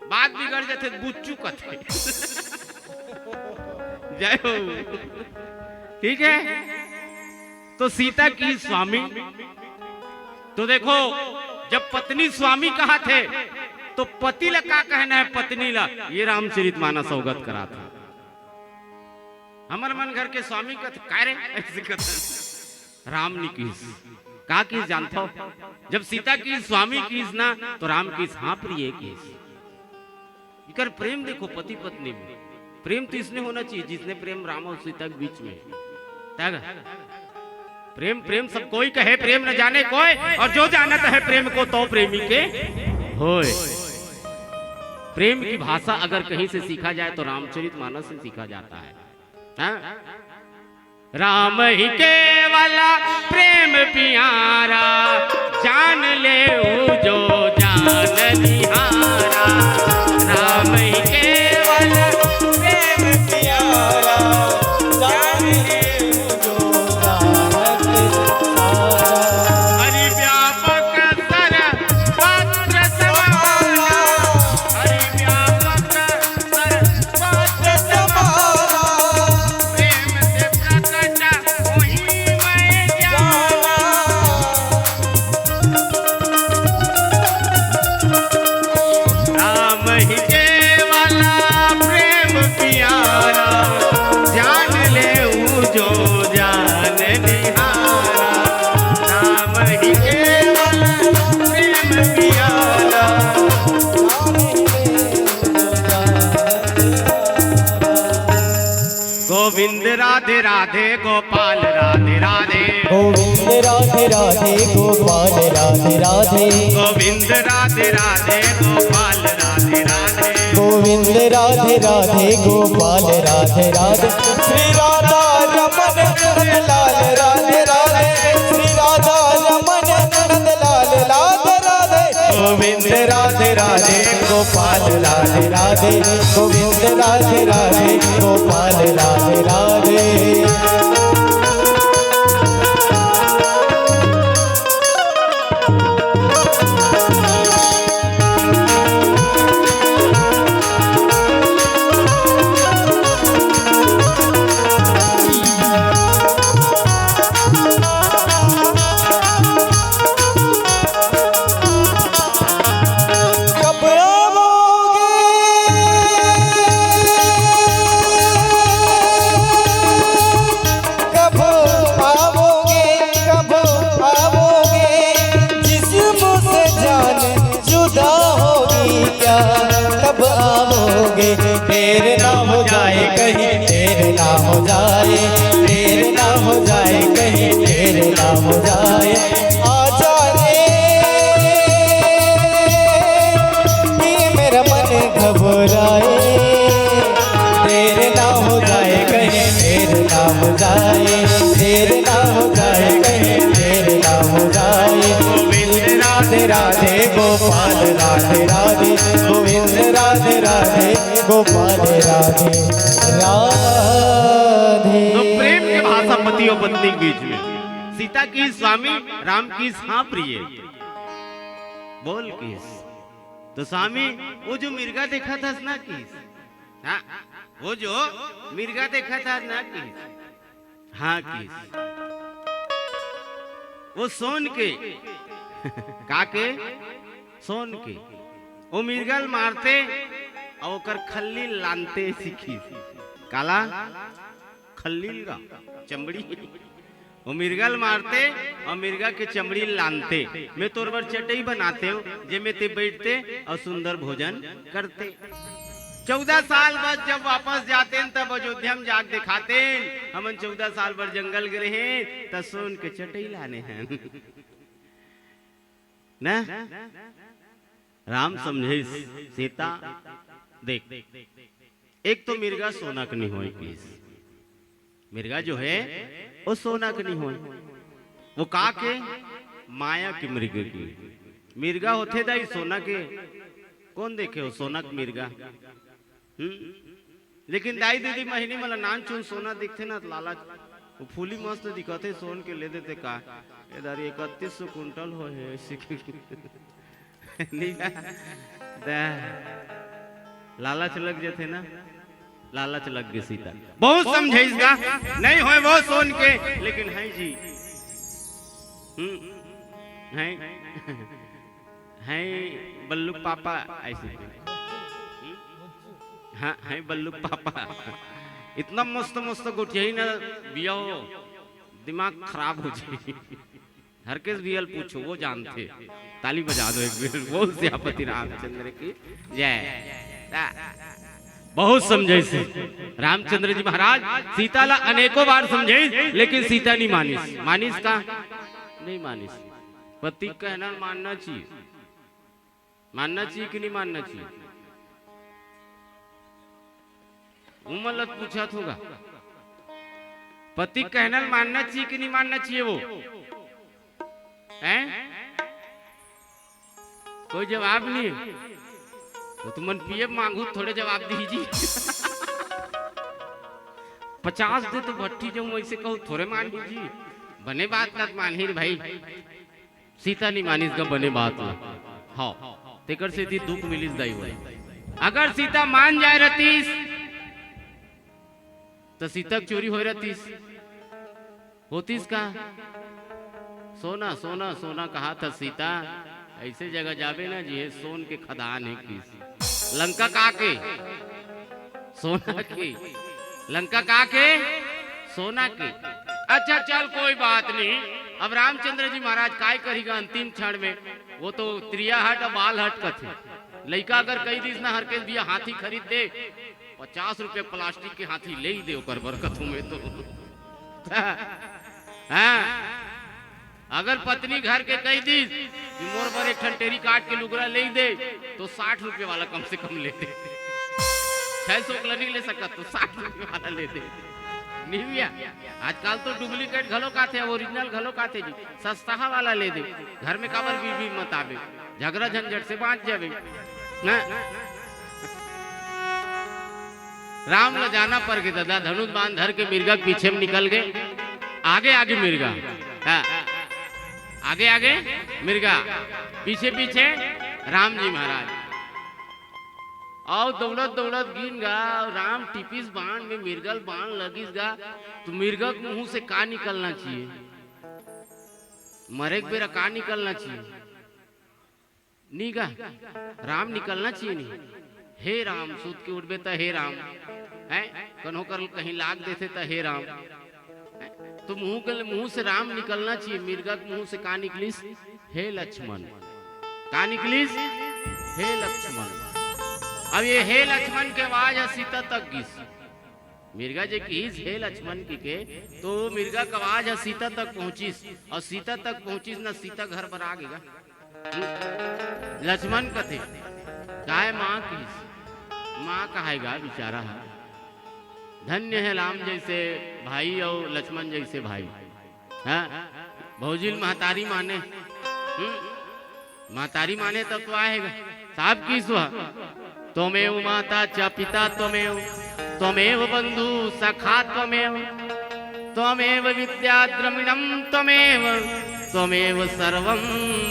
बात बिगड़ जाते बुच्चू कथे। जय हो, ठीक है? तो सीता की स्वामी, तो देखो जब पत्नी स्वामी कहा थे तो पति ला का कहना है? पत्नी ला ये रामचरितमानस अवगत करा था। हमारे मन घर के स्वामी कथ का रे ऐसे कथ राम ने किस का किस जानता हो? जब सीता की स्वामी किस ना तो राम किस, हाँ प्रिय किस। इकर प्रेम देखो पति पत्नी में, प्रेम तो इसने होना चाहिए जिसने प्रेम राम और सीता के बीच में। प्रेम प्रेम सब कोई कहे, प्रेम न जाने कोई, और जो जानता है प्रेम को तो प्रेमी के होए। प्रेम की भाषा अगर कहीं से सीखा जाए तो रामचरितमानस से सीखा जाता है। हाँ? राम ही केवला प्रेम प्यारा, जान ले जो जान निहारा। राम ही केवल प्रेम प्यारा, जान ले जो जान निहारा। हरि व्यापक सर्वत्र समाना, हरि व्यापक सर्वत्र समाना। प्रेम से प्रकट वही मैं जाना। राम ही केवला प्रेम प्यारा, जान ले जो जान निहारा। राम ही केवल प्रेम प्यारा। गोविंद राधे राधे, गोपाल राधे राधे, गोविंद राधे राधे गोपाल राधे राधे गोविंद राधे राधे गोपाल राधे राधे गोविंद राधे राधे गोपाल राधे राधे श्री राधा रमन नंद लाल राधे राधे श्री राधा रमन नंद लाल राधे राधे गोविंद राधे राधे गोपाल राधे राधे गोविंद राधे राधे गोपाल राधे राधे देर ना हो जाए कहीं देर ना हो जाए देर ना हो जाए कहीं देर ना हो जाए आजा रे कि मेरा मन घबराए देर ना हो जाए कहीं देर ना हो जाए देर ना हो जाए कहीं देर ना हो जाए गोविंद राधे राधे गोपाल राधे राधे गोविंद राधे राधे गोपाल राधे राधे। तो प्रेम के भाषा पति और पत्नी के बीच में, सीता की स्वामी, राम की हाँ प्रिय, बोल किस। तो स्वामी वो जो मिर्गा देखा था ना किस, हाँ वो जो मिर्गा देखा था ना किस, हाँ किस, वो सोन के काके सोन के वो मिर्गल मारते और ओकर खल्ली लानते सीखी काला खल्लील का चमड़ी वो मिर्गल मारते और मिर्गा के चमड़ी लानते मैं तोर पर चटई बनाते हो जे में ते बैठते और सुंदर भोजन करते। 14 साल बाद जब वापस जाते हैं तब अयोध्या में जाग दिखाते हम 14 साल पर जंगल गए हैं तब सोन के चटई लाने हैं ना। राम समझे सीता देख एक तो मिर्गा सोना का नहीं हो प्लीज, मिर्गा जो है वो सोना का नहीं हो, वो का के माया की मृग की मिर्गा होते दाई सोना के कौन देखे हो सोना का मिर्गा। लेकिन दाई दीदी महीने मला नान चुन सोना दिखते ना लाला वो फूली मस्त दिखते सोन के ले देते का इधर 3100 कुंटल हो है नहीं लालच लग जाते ना, लालच लग गई सीता बहुत समझे इसका नहीं होए वो सोन के लेकिन है जी है बल्लू पापा ऐसे हाँ है बल्लू पापा इतना मस्त मस्त गुटिया ही ना बिया दिमाग खराब हो जाए। हर किस बीएल पूछो वो जानते, ताली बजा दो एक बार वो सियापति रामचंद्र की जय। बहुत समझे से रामचंद्र जी महाराज सीता ला अनेकों बार समझे लेकिन सीता नहीं मानिस, मानिस का नहीं मानिस। पति कहना मानना चाहिए, मानना चाहिए कि नहीं मानना चाहिए। उमलत पूछा होगा पति कहना मानना चाहिए कि नहीं मानना चाहिए वो हैं? कोई जवाब नहीं तो तुम पीएम मांगू थोड़े जवाब दीजिए 50 दे तो भट्टी जो वैसे कहूँ थोड़े मान लीजिए बने बात ना मान ही भाई सीता नहीं मानी इसका बने बात ना हाँ तेकर से थी दुख मिलिस दाई हुई। अगर सीता मान जाए रतीस तो सीता चोरी हो रतीस होतीस का सोना सोना सोना कहा था सीता ऐसे जगह जावे ना जी सोन के खदान है किस लंका का के सोना के लंका का के सोना के। अच्छा चल कोई बात नहीं। अब रामचंद्र जी महाराज काय करेगा अंतिम क्षण में वो तो त्रिया हट और बाल हट का थे लड़का अगर कई दिन ना हर के भी हाथी खरीद दे 50 रुपए प्लास्टिक के हाथी ले ही दे ओकर बरकत में तो हाँ अगर पत्नी घर के कह दी कि मोर पर एक ठंटेरी काट के लुगरा ले दे तो 60 रुपये वाला कम से कम ले दे। 600 का नहीं ले सकता तो 60 रुपये वाला ले दे। नहीं भैया आजकल तो डुप्लीकेट घलो काथे ओरिजिनल घलो काथे जी, सस्ता वाला ले दे। घर में काबर बीवी मत आवे, झगड़ा झंझट से बाँच जावे ना। राम ल जाना पर के दादा धनुष बांध धर के मिर्गा के पीछे में निकल गए। आगे आगे मिर्गा, हाँ आगे आगे मिर्गा, पीछे पीछे राम जी महाराज। और दौड़त दौड़त गिन गा राम टिपिस बाण में मिर्गल बाण लगिस गा तो मिर्गा के मुंह से का निकलना चाहिए, मरे बेरा का निकलना चाहिए नी गा राम निकलना चाहिए नहीं। हे राम सूत के उठबे त हे राम है कन्हो कर कहीं लाग देते त हे राम तो मुंह से राम निकलना चाहिए। मिर्गा के मुंह से का निकलिस हे लक्ष्मण, का निकलिस हे लक्ष्मण। अब ये हे लक्ष्मण के आवाज है सीता तक गिस। मिर्गा जे कीस हे लक्ष्मण की के तो मिर्गा का आवाज है सीता तक पहुंचिस और सीता तक पहुंचिस ना सीता घर पर आ गएगा। लक्ष्मण कथे काय माँ की माँ कहेगा बेचारा है। धन्य है राम जैसे भाई और लक्ष्मण जैसे भाई। हाँ भौजिल महतारी माने, महतारी माने तब तो आएगा साहब की स्वा त्वमेव माता च पिता त्वमेव त्वमेव बंधु सखा त्वमेव त्वमेव विद्या द्रविणम त्वमेव त्वमेव सर्वं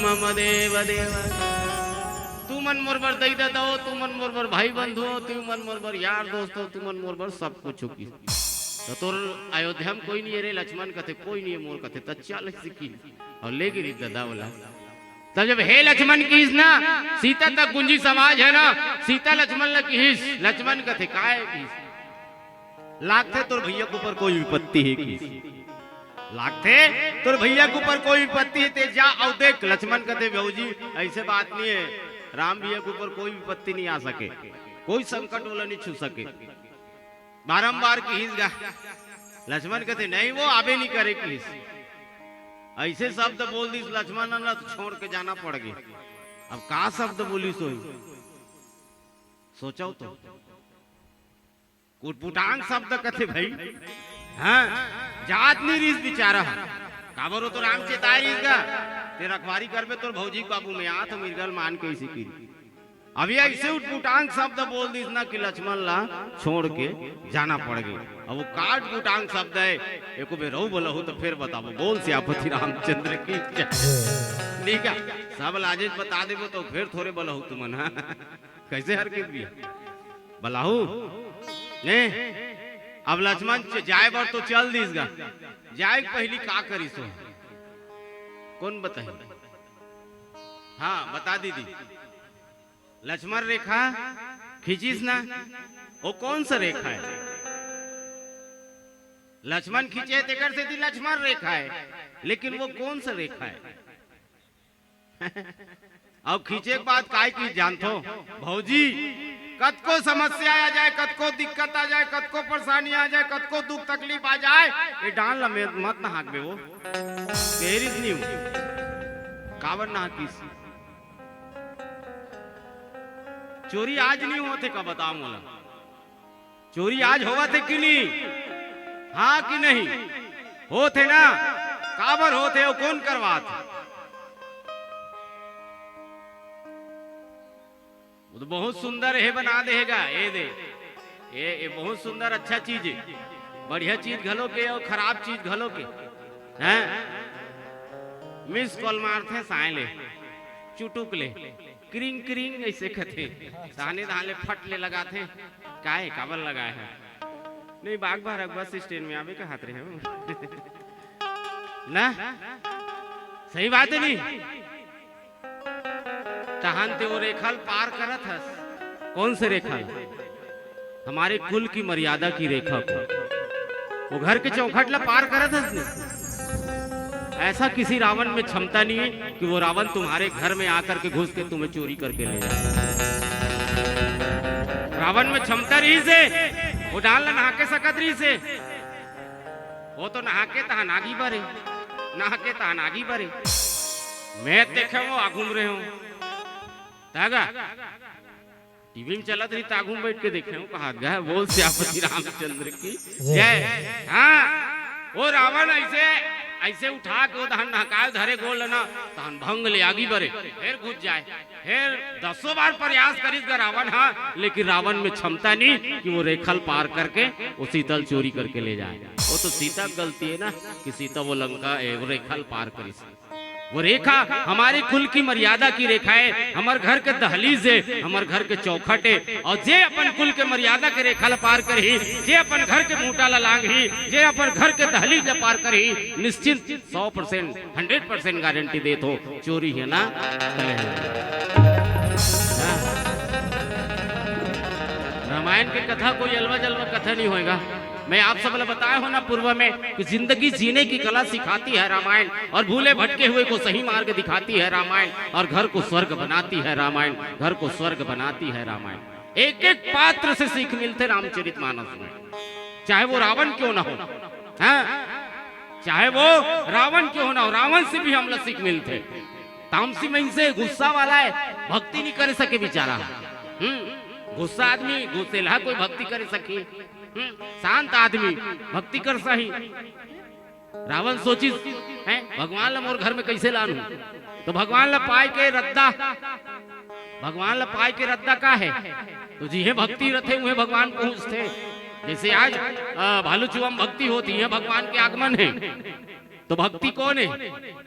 मम देव देव। तू मन मोरबर दई दो, तू मन मोरबर भाई बंधु हो, तू मन मोरबर यार दोस्त हो, तू मन मोरबर सब कुछ हो की। तो तोर अयोध्या में कोई नहीं है रे लक्ष्मण कथे, कोई नहीं है मोर कथे तो चल सिकी और ले गिरी दादा बोला। तब जब हे लक्ष्मण की ना सीता तक गुंजी समाज है ना, सीता लक्ष्मण लकीस लक्ष्मण कथे काय की लागते तोर भैया के ऊपर कोई विपत्ति है की लागते तोर भैया के ऊपर कोई विपत्ति है ते जा और देख। लक्ष्मण कथे भौजी ऐसे बात नहीं है, राम भैया के ऊपर कोई विपत्ति नहीं आ सके, कोई संकट वाला नहीं छू सके। बारंबार की हिस गा लक्ष्मण कहते नहीं वो आबे नहीं करे की ऐसे शब्द बोल दी लक्ष्मण न तो छोड़ के जाना पड़ गई। अब का शब्द बोली सोई सोचो तो कुटपुटांग शब्द कथे भाई। हाँ जात नहीं रीस बेचारा काबर तो राम चेताई का ते रखवारी करबे तो भौजी बाबू में आ तो मिर्गल मान के इसी की। अभी ऐसे उटपुटांग शब्द बोल दी ना कि लक्ष्मण ला छोड़ के जाना पड़ गई। अब वो काट पुटांग शब्द है एको बे रहू बोला हो तो फिर बताओ बोल सियापति रामचंद्र की ठीक है सब लाजेज बता देबो तो फिर थोड़े बोला हो तुमन। हाँ कैसे हर के भी बलाहू ने अब लक्ष्मण जाए बार तो चल दीस गा जाए पहली का करी सो कौन बताए। हाँ बता दीदी लक्ष्मण रेखा खींचिस ना वो कौन सा रेखा है लक्ष्मण खींचे तेकर से लक्ष्मण रेखा है लेकिन वो कौन सा रेखा है। अब खींचे के बाद काय की जानतो भौजी कत को समस्या आ जाए कत को दिक्कत आ जाए कत को परेशानी आ जाए कत को दुख तकलीफ आ जाए ये डाल मत ना हाक बे वो तेरी नहीं कावर ना हाकिस। चोरी आज नहीं होते का बताओ मोला चोरी आज होवा थे कि नहीं हाँ कि नहीं होते ना काबर होते हो कौन करवाते वो तो बहुत सुंदर है बना देगा ये दे ये बहुत सुंदर अच्छा चीज है बढ़िया चीज घलो के और खराब चीज घलो के हैं मिस कॉल मारते साइले चुटुक ले क्रिंग क्रिंग ऐसे कहते साने धाले फट ले लगाते काहे काबल लगाए हैं नहीं बाग बार बस स्टैंड में आवे का हाथ रहे ना सही बात है नहीं चाहते वो रेखल पार करत हस कौन से रेखल हमारे कुल की मर्यादा की रेखा वो घर के चौखट ला पार करत हस नहीं। ऐसा किसी रावण में क्षमता नहीं है कि वो रावण तुम्हारे घर में आकर के घुस के तुम्हें चोरी करके ले जाए। रावण में क्षमता रही से वो डाल नहा के सकत रही से वो तो नहा के तहा नागी बारे ना के तानागी बरे मैं देखे वो आघूम रहे हूँ तागा टीवी में चला रही ताघूम बैठ के देखे हूँ कहा गया बोल श्यामपति रामचंद्र की जय। हाँ वो रावण ऐसे ऐसे उठा के धान नहकाए धरे गोल ना तहन भंग ले आगी बरे फिर घुस जाए फिर 10 बार प्रयास करिस का रावण। हाँ लेकिन रावण में क्षमता नहीं कि वो रेखल पार करके वो सीता चोरी करके ले जाए। वो तो सीता गलती है ना कि सीता वो लंका रेखल पार करिस। वो रेखा हमारे कुल की मर्यादा की रेखा है, हमारे घर के दहलीज है, हमारे घर के चौखट है। और जे अपन कुल के मर्यादा के रेखा पार कर ही, जे अपन घर के मुंटा लांग ही, जे अपन घर के दहलीज पार कर ही, निश्चित 100% 100% गारंटी दे तो चोरी है ना। रामायण की कथा कोई अलवा जलवा कथा नहीं होगा। मैं आप सब बताया हो ना पूर्व में कि जिंदगी जीने की कला सिखाती है रामायण, और भूले भटके हुए को सही मार्ग दिखाती है रामायण, और घर को स्वर्ग बनाती है रामायण, घर को स्वर्ग बनाती है रामायण। एक एक पात्र से सीख मिलते रामचरितमानस में, चाहे वो रावण क्यों ना हो। हाँ? चाहे वो रावण क्यों ना हो, रावण से भी हम लोग सीख मिलते। तामसी में से गुस्सा वाला है, भक्ति नहीं कर सके बेचारा। गुस्सा आदमी गुस्सेला कोई भक्ति कर सके, शांत आदमी भक्ति कर सही। रावण सोची है भगवान ला मोर घर में कैसे लानू, तो भगवान ला पाए के रद्दा, भगवान ला पाए के रद्दा का है तो जी है भक्ति रथे हुए भगवान पहुंचते। जैसे आज भालू चुआ भक्ति होती है, भगवान के आगमन है। तो भक्ति कौन है?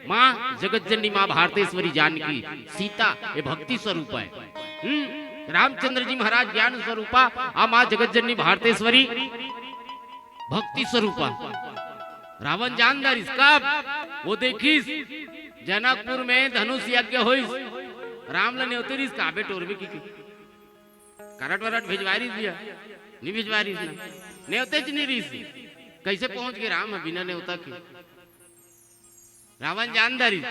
माँ जगत जननी माँ भारतेश्वरी जानकी सीता, ये भक्ति स्वरूप है। रामचंद्र जी महाराज ज्ञान स्वरूपा, आ माँ जगत जननी भारतेश्वरी भक्ति स्वरूपा। रावण जानदार इसका वो देखिस जनकपुर में धनुष यज्ञ होइस, राम ला न्योते रिस काबे टोरबे की करट वरट भिजवारी दिया नहीं भिजवारी ना न्योते च नहीं रिस, कैसे पहुंच गए राम बिना न्योता के। रावण जानदारी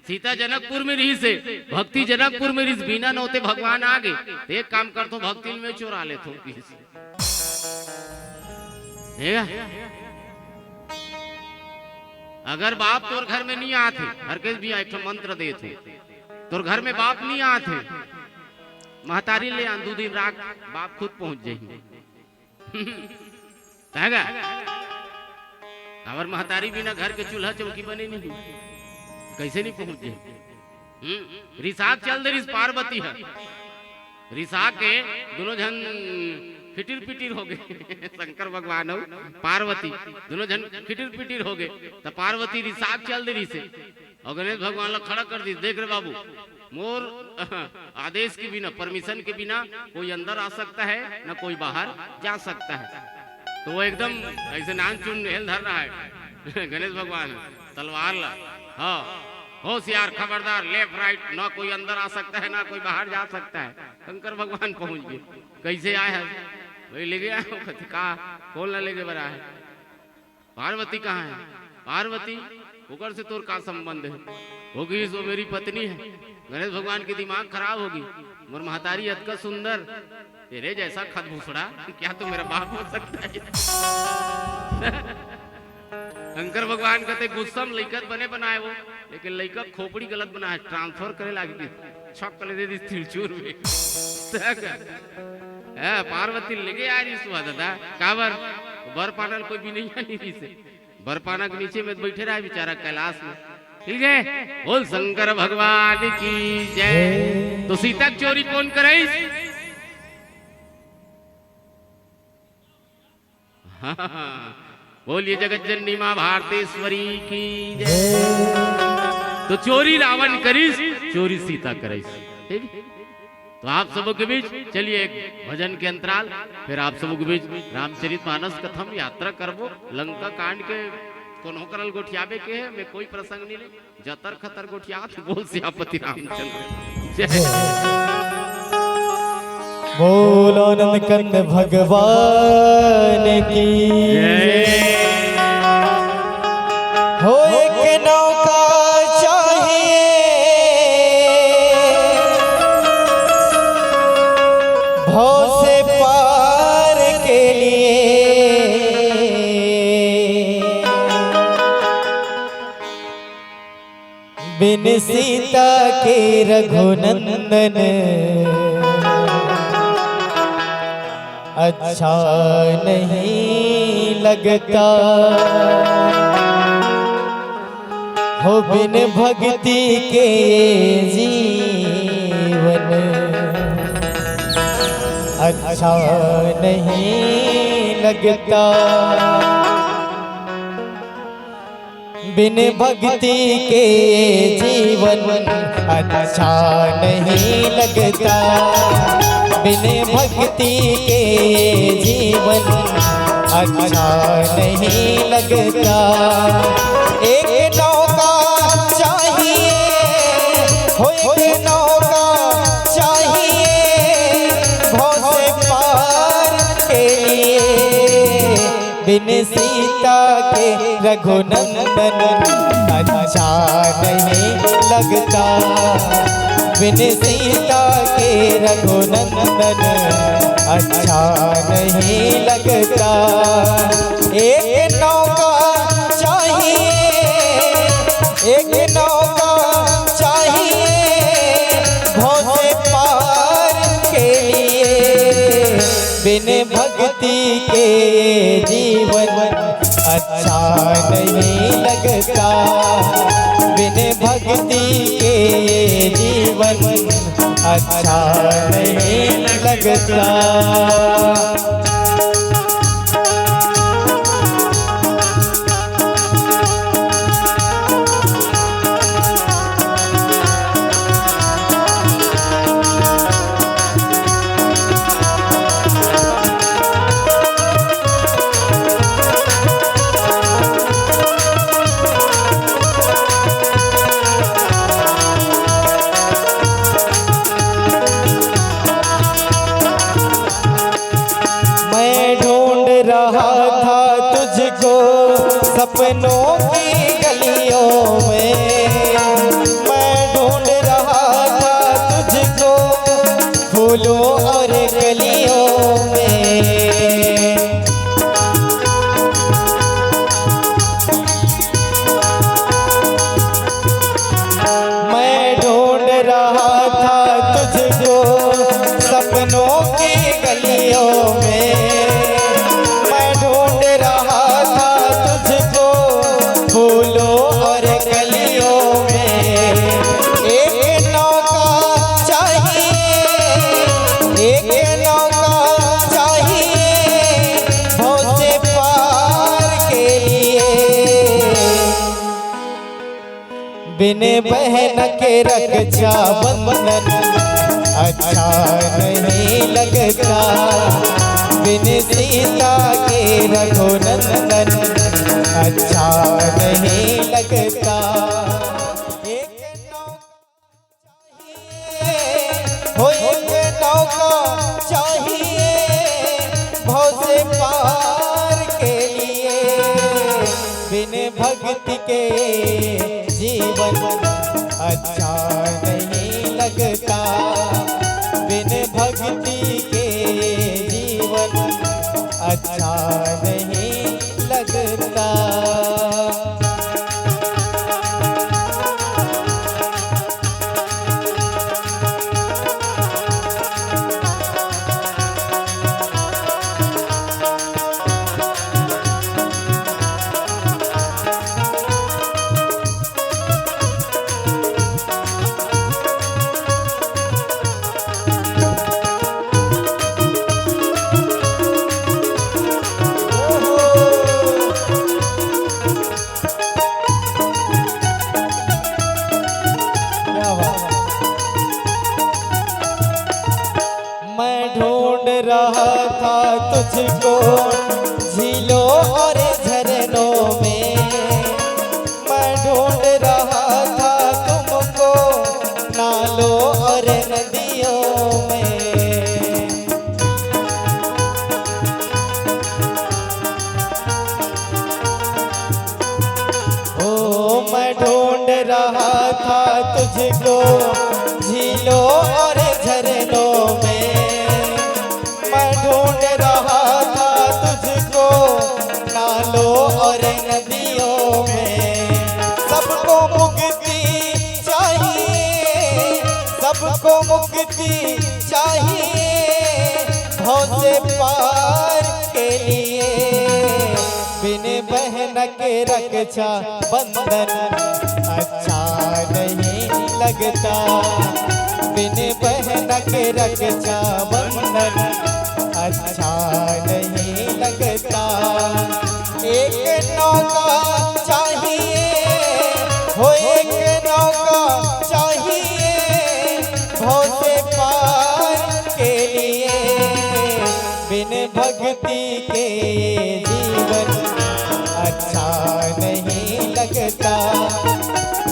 सीता जनकपुर में रही से, भक्ति जनकपुर में रही, बिना नौते भगवान आ गए। तो एक काम कर तो भक्ति में चुरा ले तो अगर बाप तोर घर में नहीं आते, हर केस भी एक मंत्र दे थे, तोर घर में बाप नहीं आते, महतारी ले आन 2 दिन रात बाप खुद पहुंच जाएंगे। और महतारी बिना घर के चूल्हा चौकी बने नहीं, कैसे नहीं पहुंच जाए। रिसाक चल दे, रिस पार्वती है, रिसाक के दोनों जन फिटिर पिटिर हो गए। शंकर भगवान हो पार्वती दोनों जन फिटिर पिटिर हो गए। तो पार्वती रिसाक चल दे रही से, और गणेश भगवान ला खड़ा कर दी, देख रहे बाबू मोर आदेश के बिना, परमिशन के बिना कोई अंदर आ सकता है ना कोई बाहर जा सकता है। तो वो एकदम ऐसे नान चुन हेल धर रहा है गणेश भगवान तलवार ला। हाँ होशियार खबरदार, लेफ्ट राइट, ना कोई अंदर आ सकता है ना कोई बाहर जा सकता है। शंकर भगवान पहुंच गए, कैसे आए है वही ले गया कहा कौन ला लेके बरा है। पार्वती कहाँ है? पार्वती होकर से तोर का संबंध है? होगी वो मेरी पत्नी है। गणेश भगवान की दिमाग खराब होगी, मोर महतारी अतका सुंदर, तेरे जैसा खत भूसड़ा क्या तो मेरा बाप हो सकता है। शंकर भगवान कहते गुस्सा में लइकत बने बनाए वो, लेकिन लइकत खोपड़ी गलत बनाए, ट्रांसफर करे लागी छक कर दे दी तिलचूर में। पार्वती लेके आ रही सुहा दादा काबर बर पानल कोई भी नहीं आनी रही से, बर पाना के नीचे में बैठे रहा बेचारा कैलाश में। ठीक है, बोल शंकर भगवान की जय। तो सीता चोरी कौन करे? बोलिए जगत जननी मां भारतेश्वरी की जय। तो चोरी रावण करीस, चोरी सीता करीस। ठीक, तो आप सबों के बीच चलिए एक भजन के अंतराल, फिर आप सबों के बीच रामचरितमानस कथम यात्रा करबो। लंका कांड के कोनो करल गोठियाबे के है, मैं कोई प्रसंग नहीं ले, जतर खतर गोठियात बोल सियापति रामचंद्र जय। बोलो आनंद कंद भगवान की हो। एक नौका चाहिए भव से पार के लिए, बिन सीता के रघुनंदन अच्छा नहीं लगता हो बिन भक्ति के जीवन अच्छा नहीं लगता बिन भक्ति के जीवन अच्छा नहीं लगता बिन भक्ति के जीवन अच्छा नहीं लगता एक नौका चाहिए हो एक नौका चाहिए भव से पार के लिए बिन सीता के रघुनंदन अच्छा नहीं लगता बिन सीता के रघुनंदन अच्छा नहीं लगता एक नौका चाहिए एक नौका चाहिए भव से पार के लिए बिन भक्ति के जीवन अच्छा नहीं लगता बिन भक्ति के जीवन अच्छा नहीं लगता सपनों की गलियों में मैं ढूंढ रहा था तुझको फूलों और गलियों में मैं ढूंढ रहा था तुझको सपनों की गलियों में मैं ढूंढ रहा फूलों और गलियों में एक नौका चाहिए एक नौका चाहिए भव से पार के लिए बिन बहन के रक्षा बंधन अच्छा नहीं लगता बिन सीता के रघुनंदन अच्छा नहीं लगता एक नौका चाहिए भव से पार के लिए बिन भक्ति के जीवन अच्छा नहीं लगता बिन भक्ति के जीवन अच्छा नहीं लगता रहा था तुझको झीलों और झरनों में मैं ढूंढ रहा था तुमको नालों और नदियों में ओ मैं ढूंढ रहा था तुझको झीलों और झरनों में ढूंढ रहा था तुझको नालों और नदियों में सबको मुक्ति सबको मुक्ति चाहिए भव से पार के लिए, बिन बहन के रक्षा बंधन अच्छा नहीं लगता, बिन बहन के रक्षा बंधन अच्छा नहीं लगता। एक नौका चाहिए हो, एक नौका चाहिए भव से पार के लिए, बिन भक्ति के जीवन अच्छा नहीं लगता,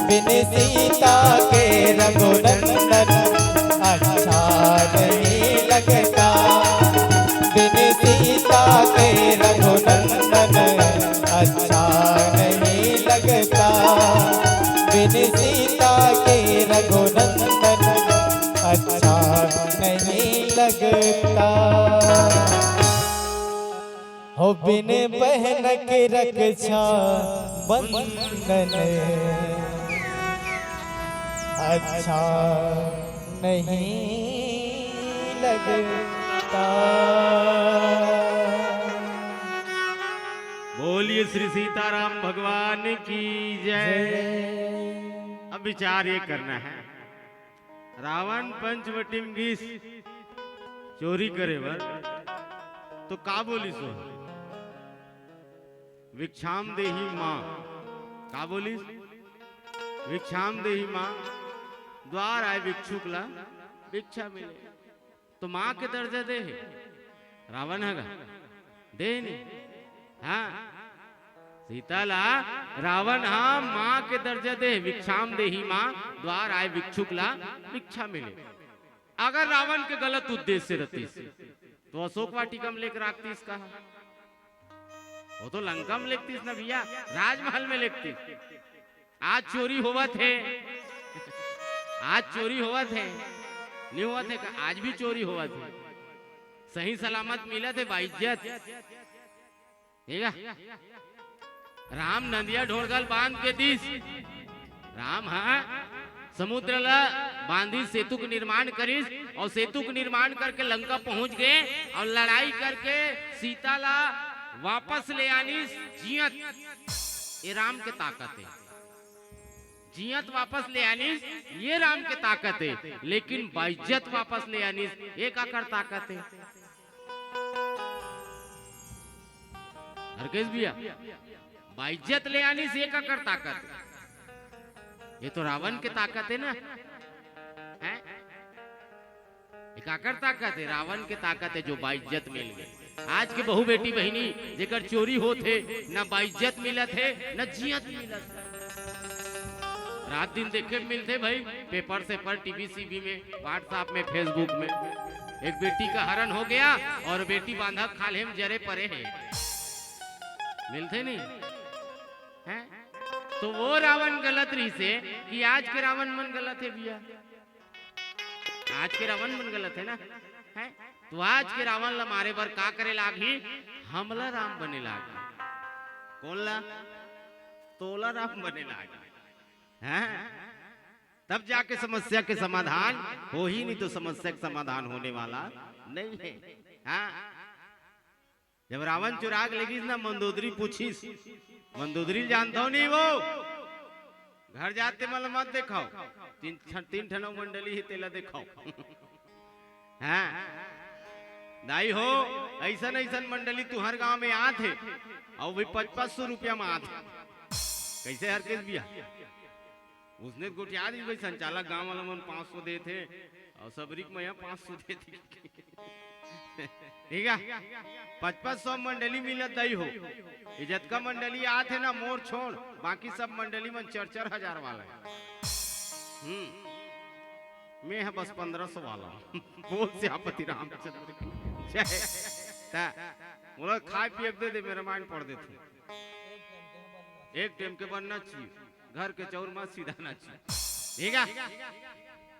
बिन सीता के रघुनंदन अच्छा नहीं लगता, बिन सीता के रघुनंदन अच्छा नहीं लगता, बिन सीता के रघुनंदन अच्छा नहीं लगता। हो बिन बहन के रक्षा बंधन अच्छा नहीं लगता। बोलिए श्री सीताराम भगवान की जय। अब विचार ये करना है, रावण पंचवटीम की चोरी करे बर तो का बोली सो भिक्षाम देही माँ, का बोली भिक्षाम देही माँ, द्वार आए भिक्षुक ला भिक्षा मिले, तो माँ के दर्जा दे है रावण है दे नहीं। हाँ सीता ला रावण हाँ माँ के दर्जा दे, भिक्षाम देही माँ, द्वार आए भिक्षुक ला भिक्षा मिले। अगर रावण के गलत उद्देश्य रहती तो अशोक वाटिका में लेकर आती इसका, वो तो लंका में लिखती ना भैया, राजमहल में लिखती। आज चोरी हुआ थे, आज चोरी हुआ थे, नहीं हुआ थे, आज भी चोरी हुआ थे, सही सलामत मिला थे बाइज्जत, ठीक है। राम नदिया ढोलगल बांध के दिस, राम हाँ समुद्र ला बांधी सेतु का निर्माण करिस, और सेतु का निर्माण करके लंका पहुंच गए, और लड़ाई करके सीता ला वापस ले आनी जियत, ये राम के ताकत है, जियत वापस ले आनी ये राम के ताकत है, लेकिन बाइज्जत वापस ले आनी ये का कर ताकत है। हरकेश भैया बाइज्जत ले आनी से का कर ताकत है, ये तो रावण के ताकत है ना, है एकाकर ताकत है, रावण के ताकत है जो बाइज्जत मिल गई। आज के बहु बेटी बहिनी जेकर चोरी होते न बाइज्जत मिलत है न जियत मिलत है। रात दिन देखे मिलते भाई, पेपर से पर टीवी सीवी में, व्हाट्सएप में, फेसबुक में, एक बेटी का हरण हो गया और बेटी बांधा खाले में जरे परे है, मिलते नहीं है। तो वो रावण गलत रही से कि आज के रावण मन गलत है भैया, आज के रावण मन गलत है ना, है तो आज के रावण ला मारे बर का करे लागी, हमला राम बने लागी, कौन ला तोला राम बने लागी, हैं तब जाके समस्या के समाधान हो ही, नहीं तो समस्या का समाधान होने वाला नहीं है। हाँ जब रावण चुराग लेगी ना मंदोदरी पूछीस, मंदोदरी जानता हो नहीं वो, घर जाते मतलब मत दिखाओ, तीन ठनों मंडली ही तेला दिखाओ। हाँ दाई हो ऐसन ऐसन मंडली तुहर गांव में आते और भी 500 रुपया में आते, कैसे हर केस भैया उसने गोटिया दी भाई, संचालक गांव वाला मन 500 दे थे और सबरिक में 500 दे थी, ठीक है 500 मंडली मिलत दई हो, इज्जत का मंडली आते ना मोर छोड़, बाकी सब मंडली में 4-4 हजार वाला है। मैं है बस 1500 वाला। बोल सियापति रामचंद्र बोला खाए पिए दे दे, मेरा माइंड पढ़ देते, एक टाइम के बनना चाहिए, घर के चौर में सीधा ना चाहिए, ठीक है।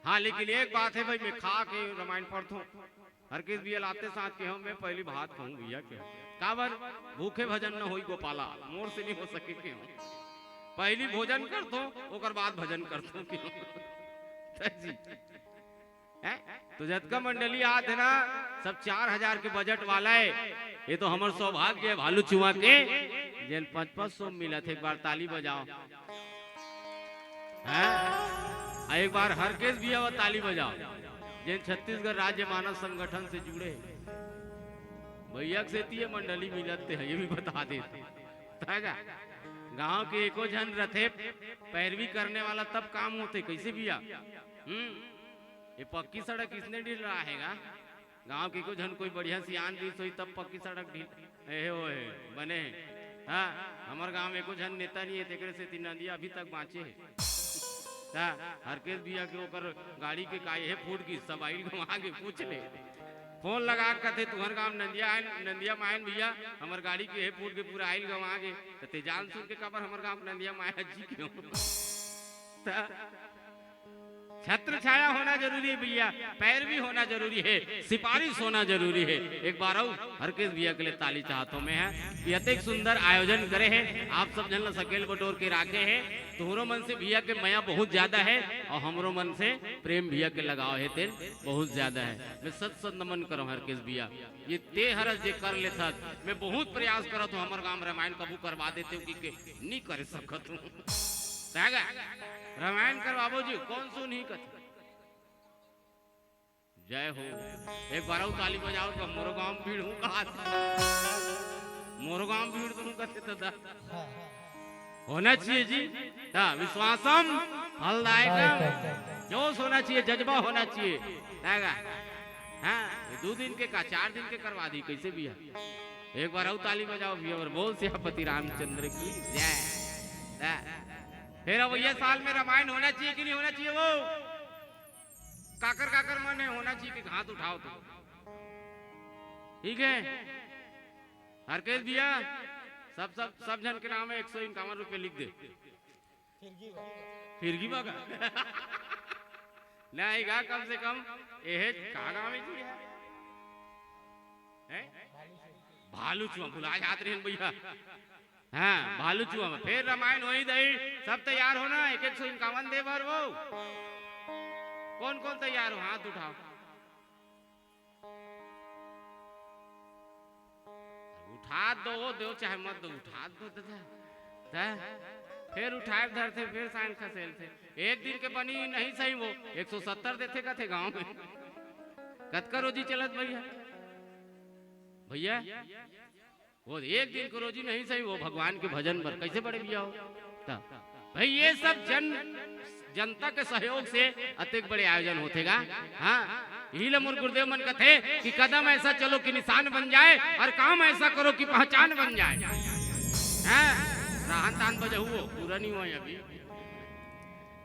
हाँ लेकिन एक बात है भाई, मैं खा के रामायण पढ़ता हूँ, हर किस भी लाते साथ के हम मैं पहली भात खाऊं भैया के, काबर भूखे भजन न होई गोपाला, मोर से नहीं हो सके के पहली भोजन कर दो ओकर बाद भजन कर दो जी। हैं? तो जतका मंडली आत है ना सब 4000 के बजट वाला है। ये तो हमार सौभाग्य है भालू चुआ के जेन 500 मिलत। एक बार ताली बजाओ हैं? एक बार हर केस भी आवा ताली बजाओ जिन छत्तीसगढ़ राज्य मानव संगठन से जुड़े भैया से ये मंडली मिलते है, ये भी बता देते। गांव के एको जन रथे पैरवी करने वाला तब काम होते कैसे भैया। ये पक्की सड़क किसने ढील रहा हैगा? गांव के एको जन कोई बढ़िया सियान दी सोई तब पक्की सड़क ढील बने। हाँ हमार गांव में एको जन नेता नहीं है तेकरे से तीन नदिया अभी तक बाँचे है। हर केस भैया के ओकर गाड़ी के काहे है फूट की सब आई घुमा के पूछ ले फोन लगा कहते तुहर गांव नंदिया मायन भैया हमार गाड़ी के है फूट के पूरा आइल गवा के ते जान सुन के कबर हमार गांव नंदिया माया जी क्यों। छत्र छाया होना जरूरी है भैया, पैर भी होना जरूरी है, सिफारिश होना जरूरी है। एक बार हर केस भैया के लिए ताली चाहतों में है कि अत्यंत सुंदर आयोजन करे हैं आप सब जन सकेल बटोर के राखे हैं। तुहरो मन से भैया के मया बहुत ज्यादा है और हमरो मन से प्रेम भैया के लगाव है तेल बहुत ज्यादा है। मैं सत सत नमन करो हर केस भैया ये ते हरस जे कर ले था मैं बहुत प्रयास करा तो हमार गांव रामायण कबू करवा देते हो कि नहीं कर सकत हूँ। रामायण करवाबो जी कौन सो नहीं कर। जय हो। एक बार ताली बजाओ तो मोरो गांव भीड़ हूँ कहा मोरो गांव भीड़ तुम कहते था होना चाहिए जी। हाँ विश्वासम फलदायकम जोश होना चाहिए जज्बा होना चाहिए। हाँ 2 दिन के का 4 दिन के करवा दी कैसे भी है। एक बार और ताली बजाओ भी और बोल सियापति रामचंद्र की जय। फिर अब ये साल में रामायण होना चाहिए कि नहीं होना चाहिए? वो काकर काकर मन है होना चाहिए कि हाथ उठाओ तो ठीक है। हर केस भैया सब जन के नाम है 151 रुपए लिख दे फिरगी बागा नहीं गा कम से कम ये का गाँव में है भालू चुआ भुला जाते रहे भैया। हाँ भालू चुआ में फिर रामायण हो ही दही सब तैयार होना 151 दे भर वो कौन कौन तैयार हो हाथ उठाओ। उठा दो चाहे मत दो उठा दो फिर उठाए धरते फिर साइन खसेल थे। एक दिन के बनी नहीं सही वो 170 देते का थे गांव में कतका रोजी चलत भैया भैया वो एक दिन को रोजी नहीं सही वो भगवान के भजन पर कैसे बड़े भैया हो भाई। ये सब जनता के सहयोग से अत्यंत बड़े आयोजन होतेगा। हाँ हील मोर गुरुदेव मन कथे कि कदम ऐसा चलो कि निशान बन जाए और काम ऐसा करो कि पहचान बन जाए। हाँ राहन तान बजे हुआ पूरा नहीं हुआ अभी।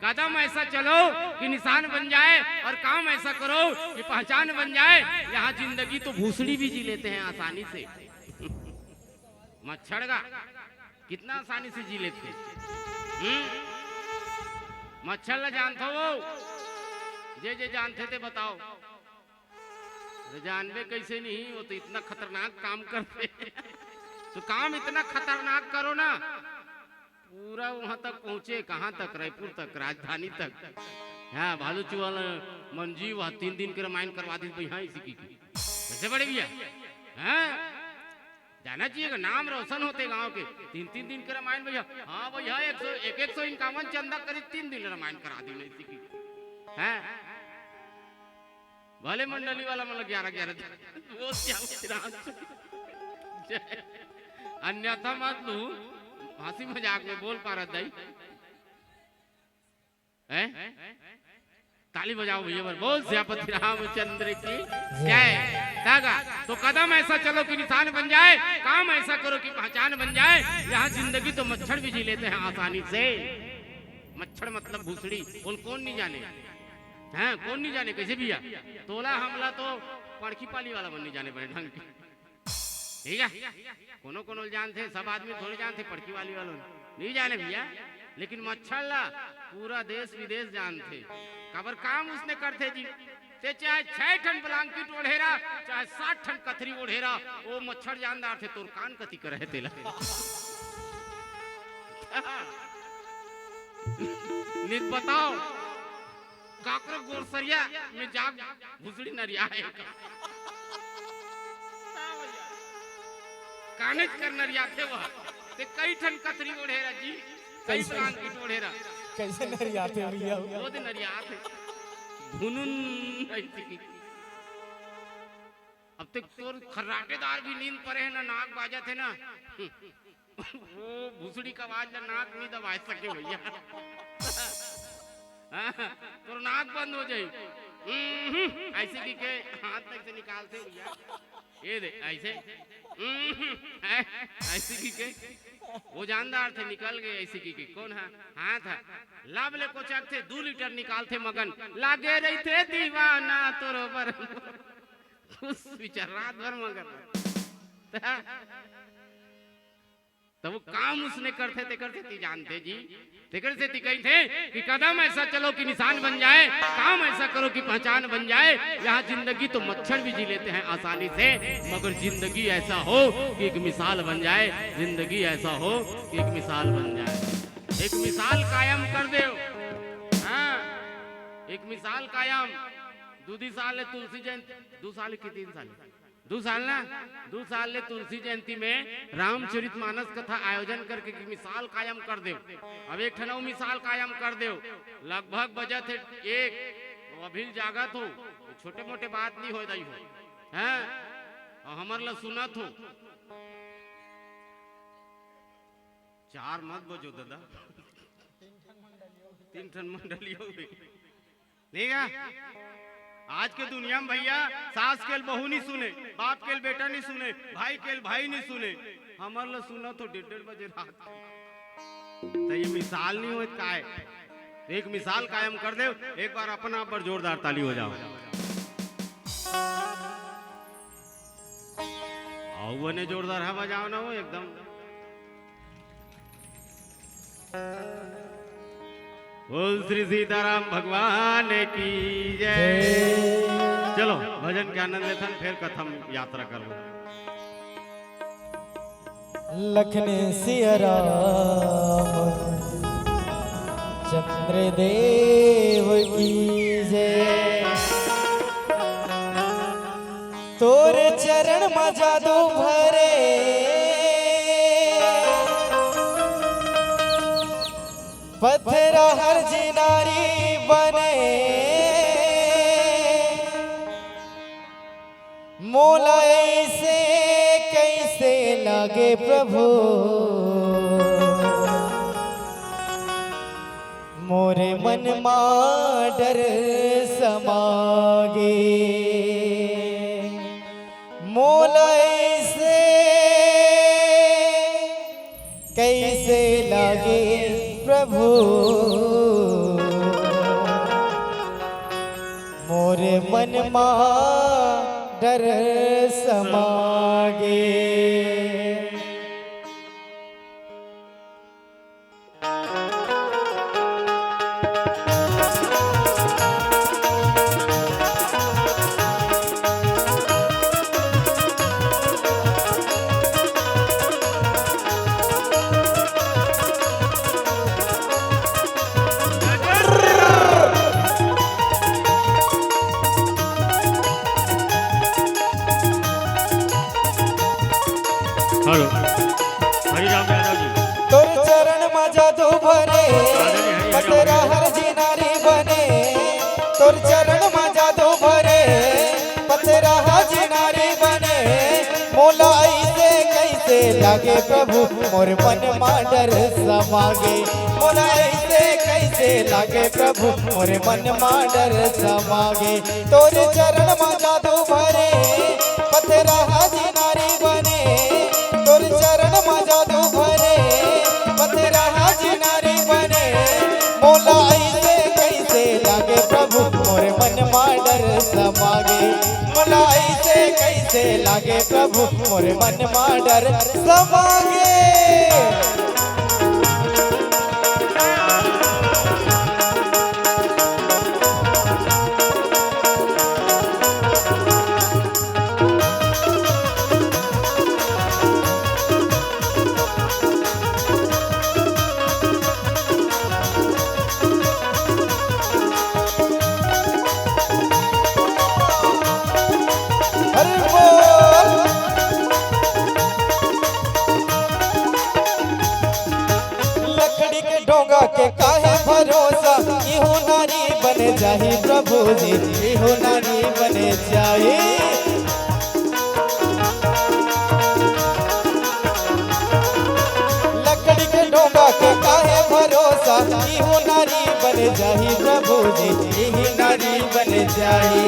कदम ऐसा चलो कि निशान बन जाए और काम ऐसा करो कि पहचान बन जाए। यहाँ जिंदगी तो भूसड़ी भी जी लेते हैं आसानी से मच्छर का कितना आसानी से जी लेते मच्छर ला जानते हो जे जानते थे बताओ जानबे कैसे नहीं वो तो इतना खतरनाक काम करते तो काम इतना खतरनाक करो ना पूरा वहां तक पहुंचे कहां तक रायपुर तक राजधानी तक। हाँ भालू चुआ मंजी वह 3 दिन के रामायण करवा दी भैया इसी की कैसे बड़े भैया। हाँ जाना चाहिए नाम रोशन होते गांव के 3 दिन के रामायण भैया। हाँ भैया 151 चंदा करीब 3 दिन रामायण करा दी इसी की। हैं भले मंडली वाला मतलब 11 अन्यथा मत लू हंसी मजाक में बोल पा रहा है। ताली बजाओ भैया बोल सियापति रामचंद्र की जय। तो कदम ऐसा चलो कि निशान बन जाए काम ऐसा करो कि पहचान बन जाए। यहाँ जिंदगी तो मच्छर भी जी लेते हैं आसानी से। मच्छर मतलब भूसड़ी कौन नहीं जाने। हैं कौन नहीं जाने कैसे भैया। तोला हमला तो पड़खी पाली वाला मन नहीं जाने बड़े ढंग के ठीक है। कोनो जानते सब आदमी थोड़े जानते पड़खी वाली वालों नहीं जाने भैया। लेकिन मच्छर ला पूरा देश विदेश जानते कबर काम उसने करते जी ते चाहे 6 टन ब्लैंकेट ओढ़ेरा चाहे 60 टन कथरी ओढ़ेरा वो मच्छर जानदार थे तोर कान कति कर रहे तेला नित बताओ काकरो गोरसरिया में जाग भुसड़ी नरिया है कानेज कर नरिया थे वह ते कई ठन कतरी ओढ़ेरा जी कई ब्लांकेट ओढ़ेरा कैसे नरिया थे भैया वो दिन नरिया थे धुनुन ऐसी अब तक तोर खर्राटेदार भी नींद पड़े है ना नाक बाजा थे ना वो भुसड़ी का आवाज ना नाक नहीं दबा सके भैया तो नाक बंद हो जाए ऐसे की के हाथ तक से निकालते भैया ये दे ऐसे ऐसे की के वो जानदार थे निकल गए ऐसे की के कौन है हाथ है लाभ ले को चक थे 2 लीटर निकालते मगन लागे रही थे दीवाना तोरो पर उस विचार रात भर मगर तब वो काम उसने करते थे जानते जी तेकर से ती कही थे कि कदम ऐसा चलो कि निशान बन जाए काम ऐसा करो कि पहचान बन जाए यहाँ जिंदगी तो मच्छर भी जी लेते हैं आसानी से मगर जिंदगी ऐसा हो कि एक मिसाल बन जाए जिंदगी ऐसा हो कि एक मिसाल बन जाए एक मिसाल कायम कर दे हाँ एक मिसाल कायम 2 साल है तुलसी जयंती 2 साल की 3 साल 2 साल ना 2 साल ले तुलसी जयंती में रामचरितमानस कथा आयोजन करके की मिसाल कायम कर दे अब एक ठनौ मिसाल कायम कर दे लगभग बजत है 1 अभी जागत हो छोटे मोटे बात नहीं हो रही हो हैं और हमार ला सुनत हो 4 मत बजो दादा 3 ठन मंडली हो गई ठीक है आज के दुनिया में भैया सास के बहू नहीं सुने बाप के बेटा नहीं सुने भाई के भाई नहीं सुने हमारे ला सुना तो 1:30 बजे रात तो ये मिसाल नहीं हो का है एक मिसाल कायम कर दे एक बार अपना आप पर जोरदार ताली हो जाओ आओ ने जोरदार हवा जाओ ना हो एकदम बोल श्री सीताराम भगवान की जय चलो भजन के आनंद लेथन फिर कथम यात्रा करो लखन सिया राम चंद्रदेव की जय तोर चरण में जादू भरे पत्थरा हर जिनारी बने मोला ऐसे कैसे लगे प्रभु मोरे मन मा डर समागे मोला ऐसे कैसे लगे प्रभु मोरे मन मा डर समागे हेलो हरिराम यादव जी तोर चरण में जादू भरे पतरा हर जिनारी बने तोर चरण में जादू भरे पतरा हर जिनारी बने मोला ऐसे कैसे लागे प्रभु मोर मन मा डर समागे मोला ऐसे कैसे लागे प्रभु मोर मन मा डर समागे तोर चरण में जादू भरे पतरा हर जिनारी बने तोर चरण में जादू भरे पतरा जिनारी बने मोला ऐसे कैसे लागे प्रभु मोरे मन मा डर समागे मोला ऐसे कैसे लागे प्रभु मोरे मन मा डर समागे जाए। लकड़ी के डोंगा के काहे भरोसा, इहो नारी बन जाही प्रभु जी, यही नारी बन जाही।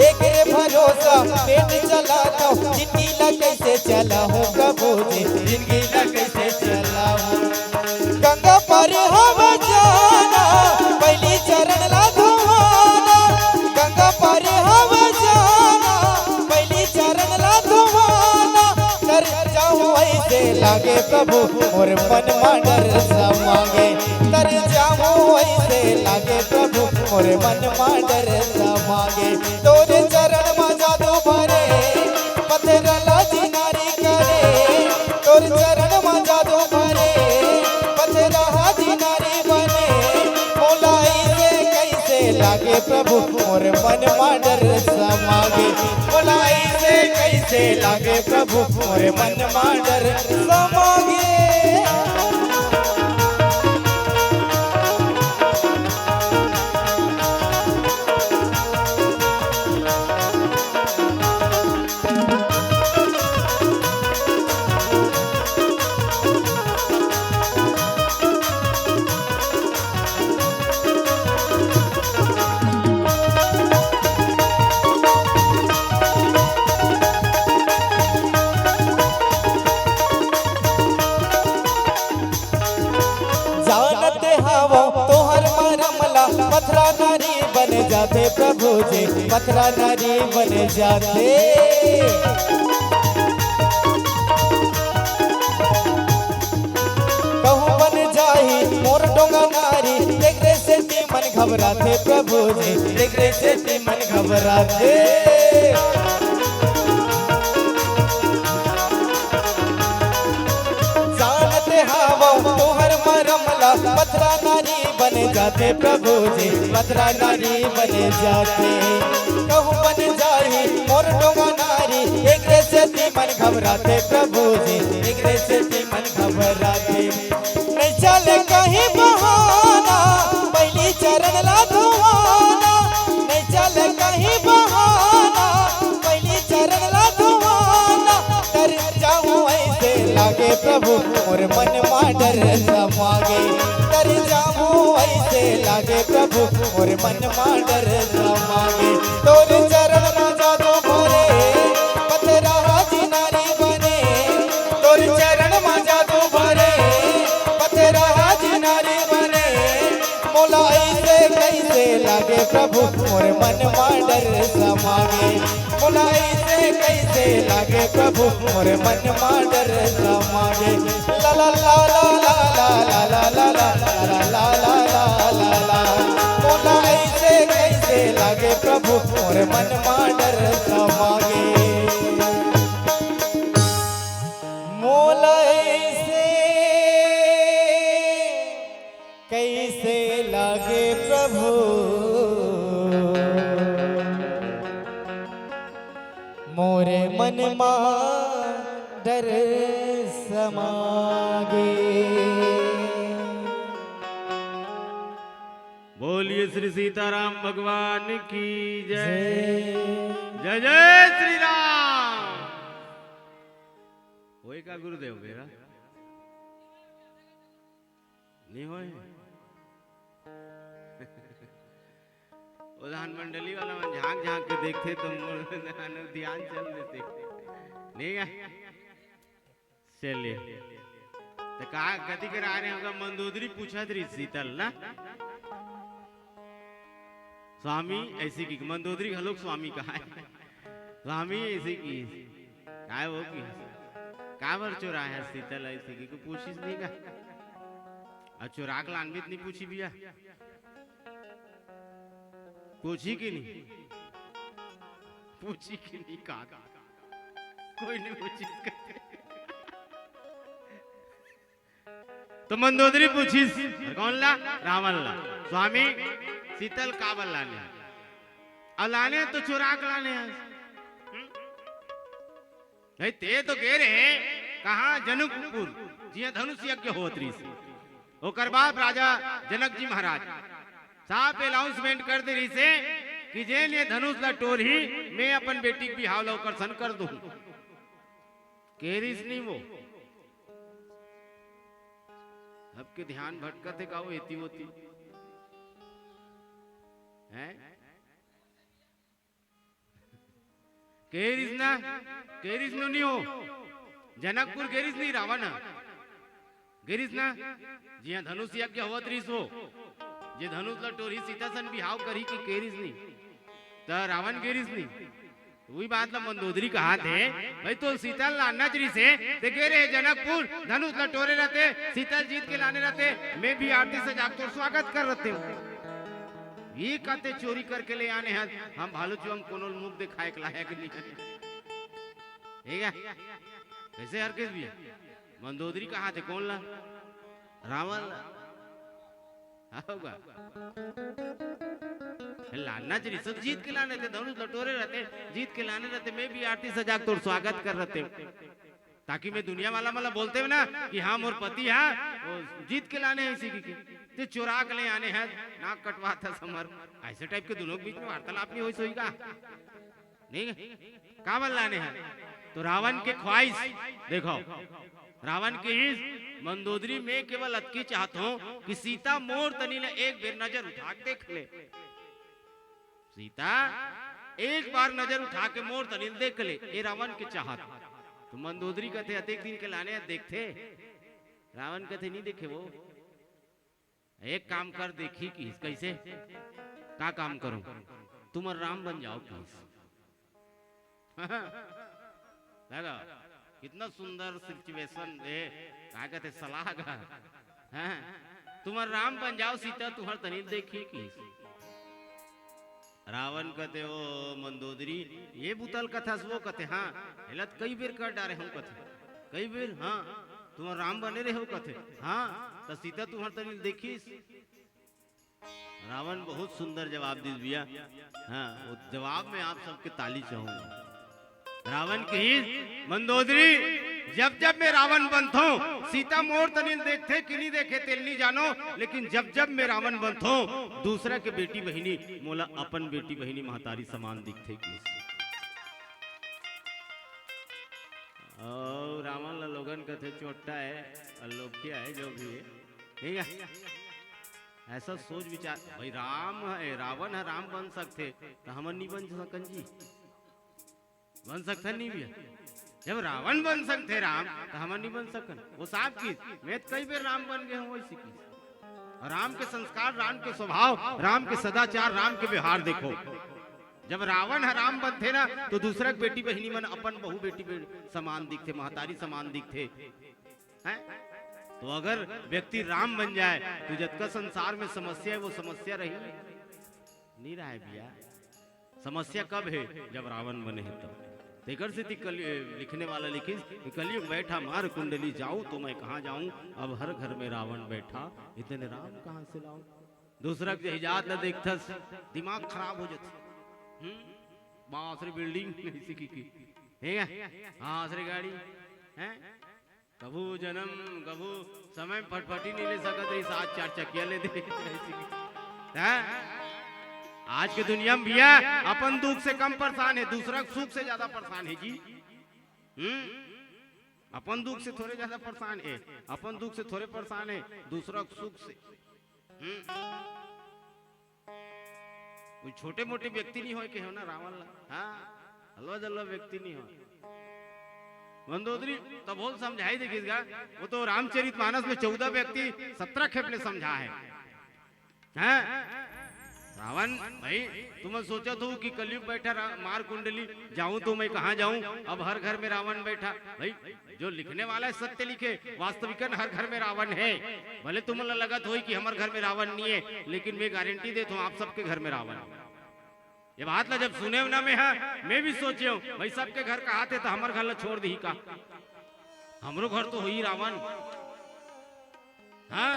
एक भरोसा पेट चलाता हूँ, जिंदगी ला कैसे चला हूँ प्रभु जी, जिंदगी ला कैसे चला हूँ। गंगा पर हम जाना, पहली चरण ला धोवाना। गंगा पर हम जाना, पहली चरण ला धोवाना। तर जाऊँ ऐसे लागे प्रभु, मोर मन में डर समागे। तर जाऊँ ऐसे लागे प्रभु, मोर मन में डर समागे। तोरे चरण में जादू भरे, पत्थरला जिनारी करे। तोरे चरण में जादू भरे, पत्थरला जिनारी बने। मोलाई से कैसे लागे प्रभु, मोर मन में डर समागे। मोलाई से कैसे लागे प्रभु, मोर मन में डर समागे। पथरा नारी बन जाते प्रभु जी, पथरा नारी बन जाते। कहूँ बन जाही मोर डोंगा नारी, देखने से मन घबराते प्रभु जी, देखने से मन घबराते। जानते हवा तोहर मरमला, पथरा नारी बन जाते प्रभु जी, पथरा नारी बन जाते। कहूँ बन जाही मोर डोंगा नारी, एक से मन घबराते प्रभु जी, एक से मन घबराते। नहीं चले कहीं बहाना, पहली चरण ला धोवाना। नहीं चले कहीं बहाना, पहली चरण ला धोवाना। तर जाऊँ ऐसे लागे प्रभु, मोर मन में डर समागे। तर जाऊँ ऐसे लागे प्रभु, मोर मन में डर समागे। तोरे चरण में जादू भरे, पत्थरा जिनारी बने। तोरे चरण में जादू भरे, पत्थरा जिनारी बने। मोलाई से कैसे लागे प्रभु, मोर मन में डर समागे। मोलाई से कैसे लागे प्रभु, मोर मन में डर समागे। ला ला ला ला ला ला ला ला ला ला ला ला ला ला। मोलाई से कैसे लागे प्रभु, मोर मन में डर समागे। मोलाई से कैसे लागे प्रभु, मोरे मन में डर समागे। बोलिए श्री सीताराम भगवान की जय। जय जय श्री राम। होएगा गुरुदेव मेरा नहीं होए। उदाहरण मंडली वाला मन झांक झांक के देखते तो ध्यान चल देते नहीं है। चलिए तो कहा गति करा रहे होगा। मंदोदरी पूछा थी शीतल ना स्वामी ऐसी की मंदोदरी हलोक स्वामी कहा है। स्वामी ऐसी की काय वो की काबर चोरा है शीतल ऐसी की कोई पूछिस नहीं का। और चोराक लानवित नहीं पूछी भैया, पूछी कि नहीं पूछी कि नहीं कहा कोई नहीं पूछी। तो मंदोदरी पूछी कौन ला रावण ला स्वामी शीतल काबल लाने और लाने तो चुराक लाने नहीं ते तो कह रहे कहा जनकपुर जी धनुष यज्ञ होत्री से ओकर बाद राजा जनक जी महाराज साहब अनाउंसमेंट कर दे रही से कि जे ने धनुष ला टोरही मैं अपन बेटी के बिहाव ला ओकर सन कर दूं। केरिस नहीं वो सबके ध्यान भटकत है का वो एती होती है। केरिस नो नहीं हो जनकपुर केरिस नहीं रावण गेरिस ना जी हाँ धनुष यज्ञ होवत रहीस हो जे धनुष ला टोरी सीता सन बिहाव करी कि केरिस नहीं तो रावण गेरिस नहीं। वही बात ला मंदोदरी कहा थे भाई तो सीता लाना चरी से ते गे रे जनकपुर धनुष ला टोरे रहते सीता जीत के लाने रहते मैं भी आरती से जाकर स्वागत कर रहते हूँ। ये कहते चोरी करके ले आने हैं हम भालू चुम कोनो मुख दिखाए के लायक नहीं ठीक है कैसे हर किस भी मंदोदरी कहा थे कौन ला रावण होगा लाना चाहिए सब जीत के लाने थे धनुष लटोरे रहते जीत के लाने रहते मैं भी आरती सजा तो स्वागत कर रहते ताकि मैं दुनिया वाला मला बोलते हो ना कि हाँ मोर पति है जीत के लाने इसी की ते चुरा के ले आने हैं नाक कटवा था समर ऐसे टाइप के दोनों के बीच में वार्तालाप नहीं हुई सोई का नहीं कावल लाने हैं तो रावण के ख्वाहिश देखो रावण की इस मंदोदरी में केवल अतकी चाहता हूं कि सीता मोर तनी ने एक बेर नजर उठा के देख ले सीता एक बार नजर उठा के मोर तनी देख ले ये रावण के चाहत तो मंदोदरी कहते अतेक दिन के लाने देखते रावण कहते नहीं देखे वो एक काम कर देखी कि कैसे का काम करूं तुम और राम बन जाओ प्लीज लगा कितना सुंदर सिचुएशन है क्या कहते सलाह का तुम और राम बन जाओ सीता तुम्हार तनी देखी कि रावण कहते ओ मंदोदरी ये बुतल कथा वो कहते हाँ हेलत कई बेर कर डारे हम कहते कई बेर हाँ तुम राम बने रहे हो कहते हाँ तो सीता तुम्हार तनी देखी रावण बहुत सुंदर जवाब दीज भैया हाँ वो जवाब में आप सबके ताली चाहूंगा। रावण की मंदोदरी जब जब मैं रावण बनता हूँ सीता मोर तनिल देखते कि नहीं देखे तेल नहीं जानो लेकिन जब जब मैं रावण बनता हूँ दूसरा के बेटी बहिनी मोला अपन बेटी बहिनी महतारी समान दिखते की और रावण ला लोगन कथे चोटा है अलोकिया है जो भी है ठीक है ऐसा सोच विचार भाई राम है रावण है राम बन सकते तो हम नहीं बन सकन जी बन सकता नहीं भी जब रावण बन सकते राम तो हम नहीं बन सकन वो साहब की मैं कई बार राम बन गए हूँ वैसी की राम के संस्कार राम के स्वभाव राम के सदाचार राम के व्यवहार देखो जब रावण है राम बनते ना तो दूसरा बेटी बहिनी मन अपन बहु बेटी समान दिखते महतारी समान दिखते हैं तो अगर व्यक्ति राम बन जाए तो जब का संसार में समस्या है वो समस्या रही नहीं रहा है भैया समस्या कब है जब रावण बने है तब देकर से लिखने वाला लिखी कलयुग बैठा मार कुंडली जाऊं तो मैं कहाँ जाऊं अब हर घर में रावण बैठा इतने राम कहाँ से लाऊं दूसरा के हिजात न देखता दिमाग खराब हो जाता बासरी बिल्डिंग इसी की हाँ आसरी गाड़ी है कभू जन्म कभू समय फटफटी नहीं ले सकत रही सात चार चकिया ले दे आज के दुनिया में भैया अपन दुख से कम परेशान है दूसरा सुख से ज्यादा परेशान है जी अपन दुख से थोड़े ज्यादा परेशान है अपन दुख से थोड़े परेशान है दूसरा सुख से कोई छोटे मोटे व्यक्ति नहीं हो के हो ना रावण हाँ हलवा जल्वा व्यक्ति नहीं हो मंदोदरी तो बहुत समझाई देखिएगा वो तो रामचरित मानस में 14 व्यक्ति 17 खेप ने समझा है रावण भाई तुम सोचा तो कि कलयुग बैठा मार कुंडली जाऊं तो मैं कहां जाऊं अब हर घर में रावण बैठा भाई जो लिखने वाला है सत्य लिखे वास्तविकन हर घर में रावण है भले तुम लगत हो कि हमारे घर में रावण नहीं है लेकिन मैं गारंटी देता हूं आप सबके घर में रावण है ये बात ला जब सुने ना में है मैं भी सोचे हूं भाई सबके घर का आते तो हमारे घर ला छोड़ दी का हमरो घर तो हुई रावण हाँ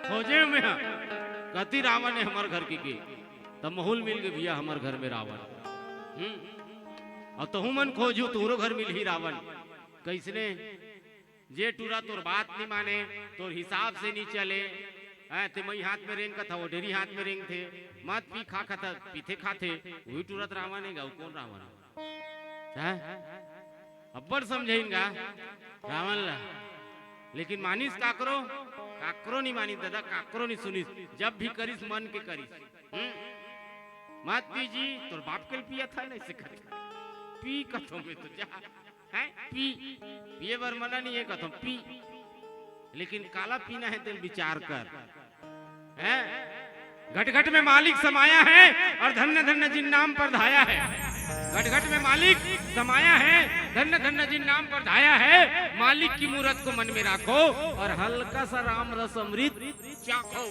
खोजे में है कति रावण है हमारे घर की तब माहौल मिल गए भैया हमारे घर में रावण और तहु मन खोजू तोरो घर मिल ही रावण कैसने जे टूरा तोर बात नहीं माने तोर हिसाब से नहीं चले ते मई हाथ में रेंग का था वो डेरी हाथ में रेंग थे मत पी खा था पीते खाते वही तुरंत रावण है कौन रावण अब्बर समझेगा रावण ला लेकिन मानिस काकरो काकरो नहीं मानी दादा काकरो नहीं सुनिस जब भी करिस मन के करिस मत पीजी तोर बाप के पिया था ना इसे कर पी कथो में तो जा है पी पिए बर मना नहीं है कथो पी लेकिन काला पीना है तो विचार कर है घट घट में मालिक समाया है और धन्य धन्य जिन नाम पर धाया है घट घट में मालिक समाया है धन्य धन्य जिन नाम पर धाया है मालिक की मूरत को मन में राखो और हल्का सा राम रस अमृत चाखो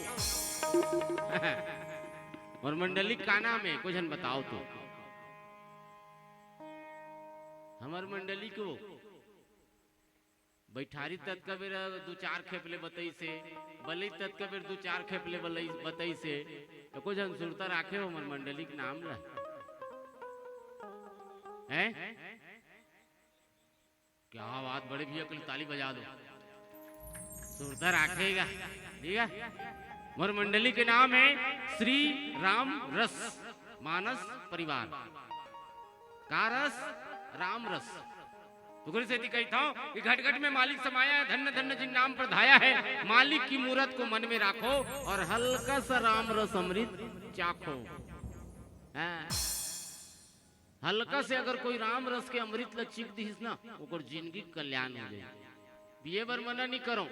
और मंडली का नाम है कुछ बताओ तो हमार मंडली को बैठारी तत् का बेर दो चार खेपले बताई से बलई तत् का बेर दो चार खेपले बताई से तो कुछ सुरता राखे हो हमार मंडली के नाम ला है क्या बात बड़े भैया के लिए ताली बजा दो सुरता राखेगा ठीक है मोर मंडली के नाम है श्री राम रस मानस परिवार का रस राम रस तो से कही था कि घट घट में मालिक समाया है धन्य धन्य जिन नाम पर धाया है मालिक की मूरत को मन में राखो और हल्का सा राम रस अमृत चाखो हल्का से अगर कोई राम रस के अमृत ल चीख दीस ना ओकर जिंदगी कल्याण हो जाए पिए बर मना नहीं करो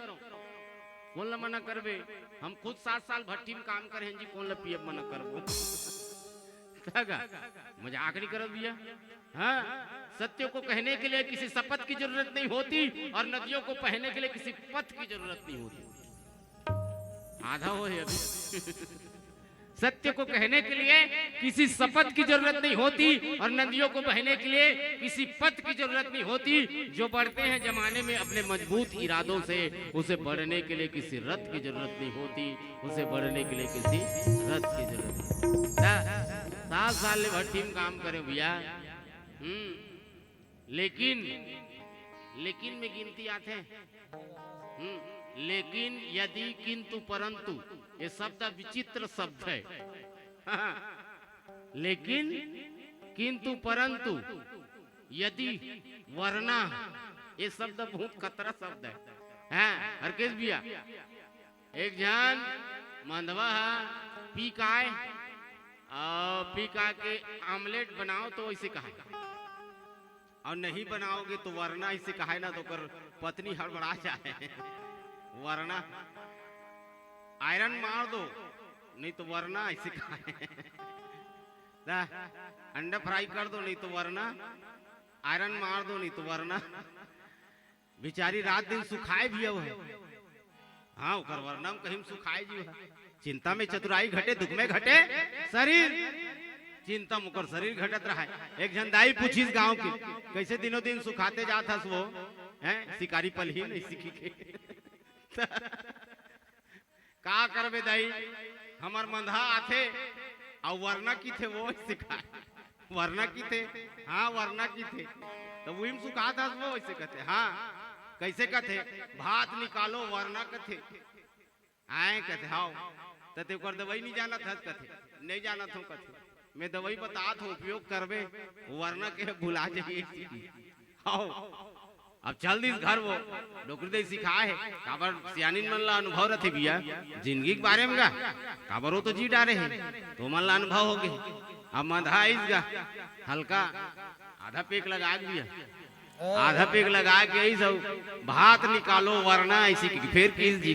कौन ला मना करबे हम खुद 7 साल भट्टी में काम करे जी कौन ला पिए मना करबो मजाक नहीं करो भैया हाँ सत्य को कहने के लिए किसी शपथ की जरूरत नहीं होती और नदियों को बहने के लिए किसी पथ की जरूरत नहीं होती आधा हो है अभी सत्य को कहने के लिए किसी शपथ की जरूरत नहीं होती और नदियों को बहने के लिए किसी पथ की जरूरत नहीं होती जो बढ़ते हैं जमाने में अपने मजबूत इरादों से उसे बढ़ने के लिए किसी रथ की जरूरत नहीं होती उसे बढ़ने के लिए किसी रथ की जरूरत नहीं 7 साल ले भट्टी में काम करे भैया लेकिन में गिनती आते हैं लेकिन यदि किंतु परंतु ये शब्द विचित्र शब्द है लेकिन किंतु परंतु यदि वरना ये शब्द बहुत खतरा शब्द है हरकेश भैया एक जन मंदवा पी का के आमलेट बनाओ तो ऐसे कहा और नहीं बनाओगे तो वरना इसे कहा ना तो कर पत्नी हड़बड़ा जाए वरना आयरन मार दो नहीं तो वरना इसे कहा अंडा फ्राई कर दो नहीं तो वरना आयरन मार दो नहीं तो वरना बेचारी रात दिन सुखाए भी है हाँ उकर वरना कहीं सुखाए जी चिंता में चतुराई घटे दुख में घटे शरीर चिंता मुकर शरीर घटत रहा है एक जन दाई पूछीस गांव की कैसे दिनों दिन सुखाते जाता वो हैं शिकारी पल ही नहीं सीखी के का करबे दाई हमार मंधा आथे और वरना की थे वो सिखा वरना की थे हाँ वरना की थे तो वही में सुखाता वो ऐसे कहते हाँ कैसे कहते भात निकालो वरना कहते आए कहते हाँ तते कर दवाई नहीं जाना था कहते नहीं जाना था कहते मैं दवाई बतात हूँ उपयोग करबे वरना के भुला जाइए आओ अब चल दिस घर वो डॉक्टर दे सिखाए है काबर सियानिन मन ला अनुभव रथे भैया जिंदगी के बारे में गा काबर वो तो जी डारे है तो मन ला अनुभव हो गए अब मंधा इस गा हल्का आधा पेक लगा दिया आधा पेक लगा के यही सब भात निकालो वरना ऐसी फिर किस जी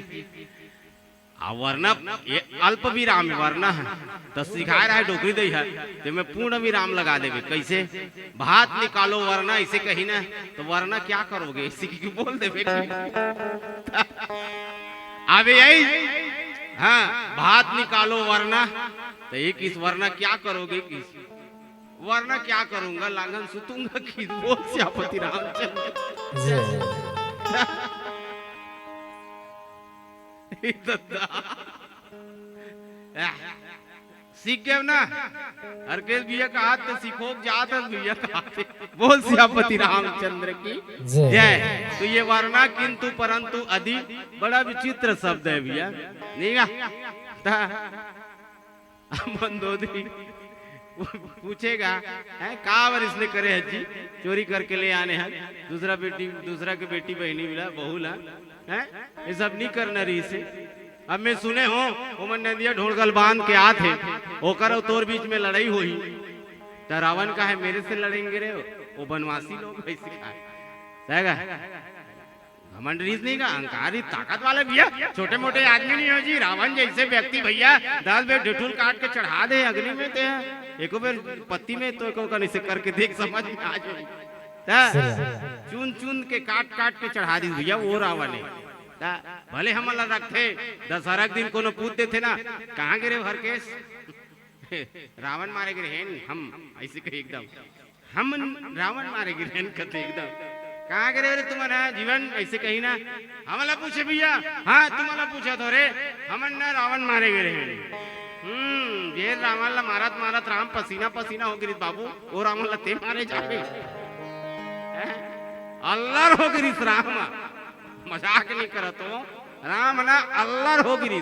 वरना ये अल्प विराम है वरना है तो सिखा रहा है डोकरी दे है तो मैं पूर्ण विराम लगा देवे कैसे भात निकालो वरना इसे कही ना तो वरना क्या करोगे इसी की बोल देवे अबे यही हाँ भात निकालो वरना तो एक इस वरना क्या करोगे किस वरना क्या करूंगा लांगन सुतूंगा कि बोल श्यापति रामचंद्र सीख गए ना हरकेश भैया का हाथ तो सीखो जात भैया का हाथ बोल सियापति रामचंद्र की जय। तो ये वरना किंतु परंतु अधि बड़ा विचित्र शब्द है भैया नहीं मंदोदरी पूछेगा है का बार इसने करे हजी चोरी करके ले आने हैं दूसरा के बेटी बहनी मिला बहू ला है ये सब नहीं करना रही से। अब मैं सुने हो उमन नदिया ढोलगल बांध के आते होकर तोर बीच में लड़ाई हुई तो रावण का है मेरे से लड़ेंगे रे वो बनवासी लोग ऐसे खाएगा घमंड रीत नहीं का अहंकारी ताकत वाले भैया छोटे मोटे आदमी नहीं हो जी। रावण जैसे व्यक्ति भैया 10 बेर ढिठुल काट के चढ़ा दे अग्नि में ते एको बेर पत्ती में तो एको कनी से करके देख समझ में आ जाए चुन चुन के काट काट के चढ़ा दी भैया वो रावण है। भले हम रखते दशहरा के दिन कोनो पूछ देते ना कहाँ गिरे हरकेश रावण मारे गिरे हम ऐसे कहे एकदम हम रावण मारे गिरे कहते एकदम कहाँ गिरे रे तुम्हारा जीवन ऐसे कही ना हमला पूछे भैया हाँ तुम्हारा पूछा तो रे हमन ना रावण मारे गिरे ये रावण ला मारत मारत राम पसीना पसीना हो गिरी बाबू वो रावण ला ते मारे जाके अल्लाह हो गिरी राम मजाक नहीं करत हो राम ना अल्लाह हो गिरी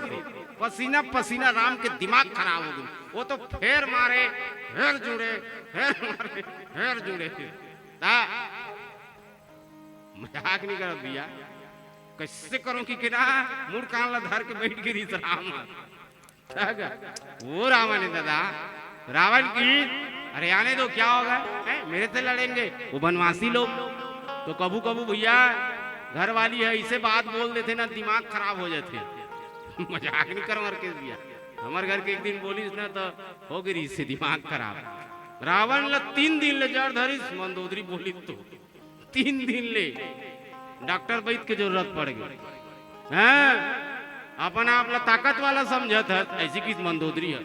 पसीना पसीना राम के दिमाग खराब हो गई वो तो फेर मारे फेर जुड़े फेर मारे फेर जुड़े मजाक नहीं करत भैया कैसे करो कि ना मुड़ कान ला धर के बैठ गिरी राम वो रावण है दादा रावण की अरे आने दो क्या होगा मेरे से लड़ेंगे वो बनवासी लोग तो कबू कबू भैया घर वाली है इसे बात बोल देते ना दिमाग खराब हो जाते मजाक नहीं करो हरकेश भैया हमारे घर के एक दिन बोली ना तो हो गई इससे दिमाग खराब रावण ला 3 दिन ले जड़ धरी मंदोदरी बोली तो 3 दिन ले डॉक्टर वैद्य की जरूरत पड़ गई अपना आप ला ताकत वाला समझत है ऐसी की मंदोदरी है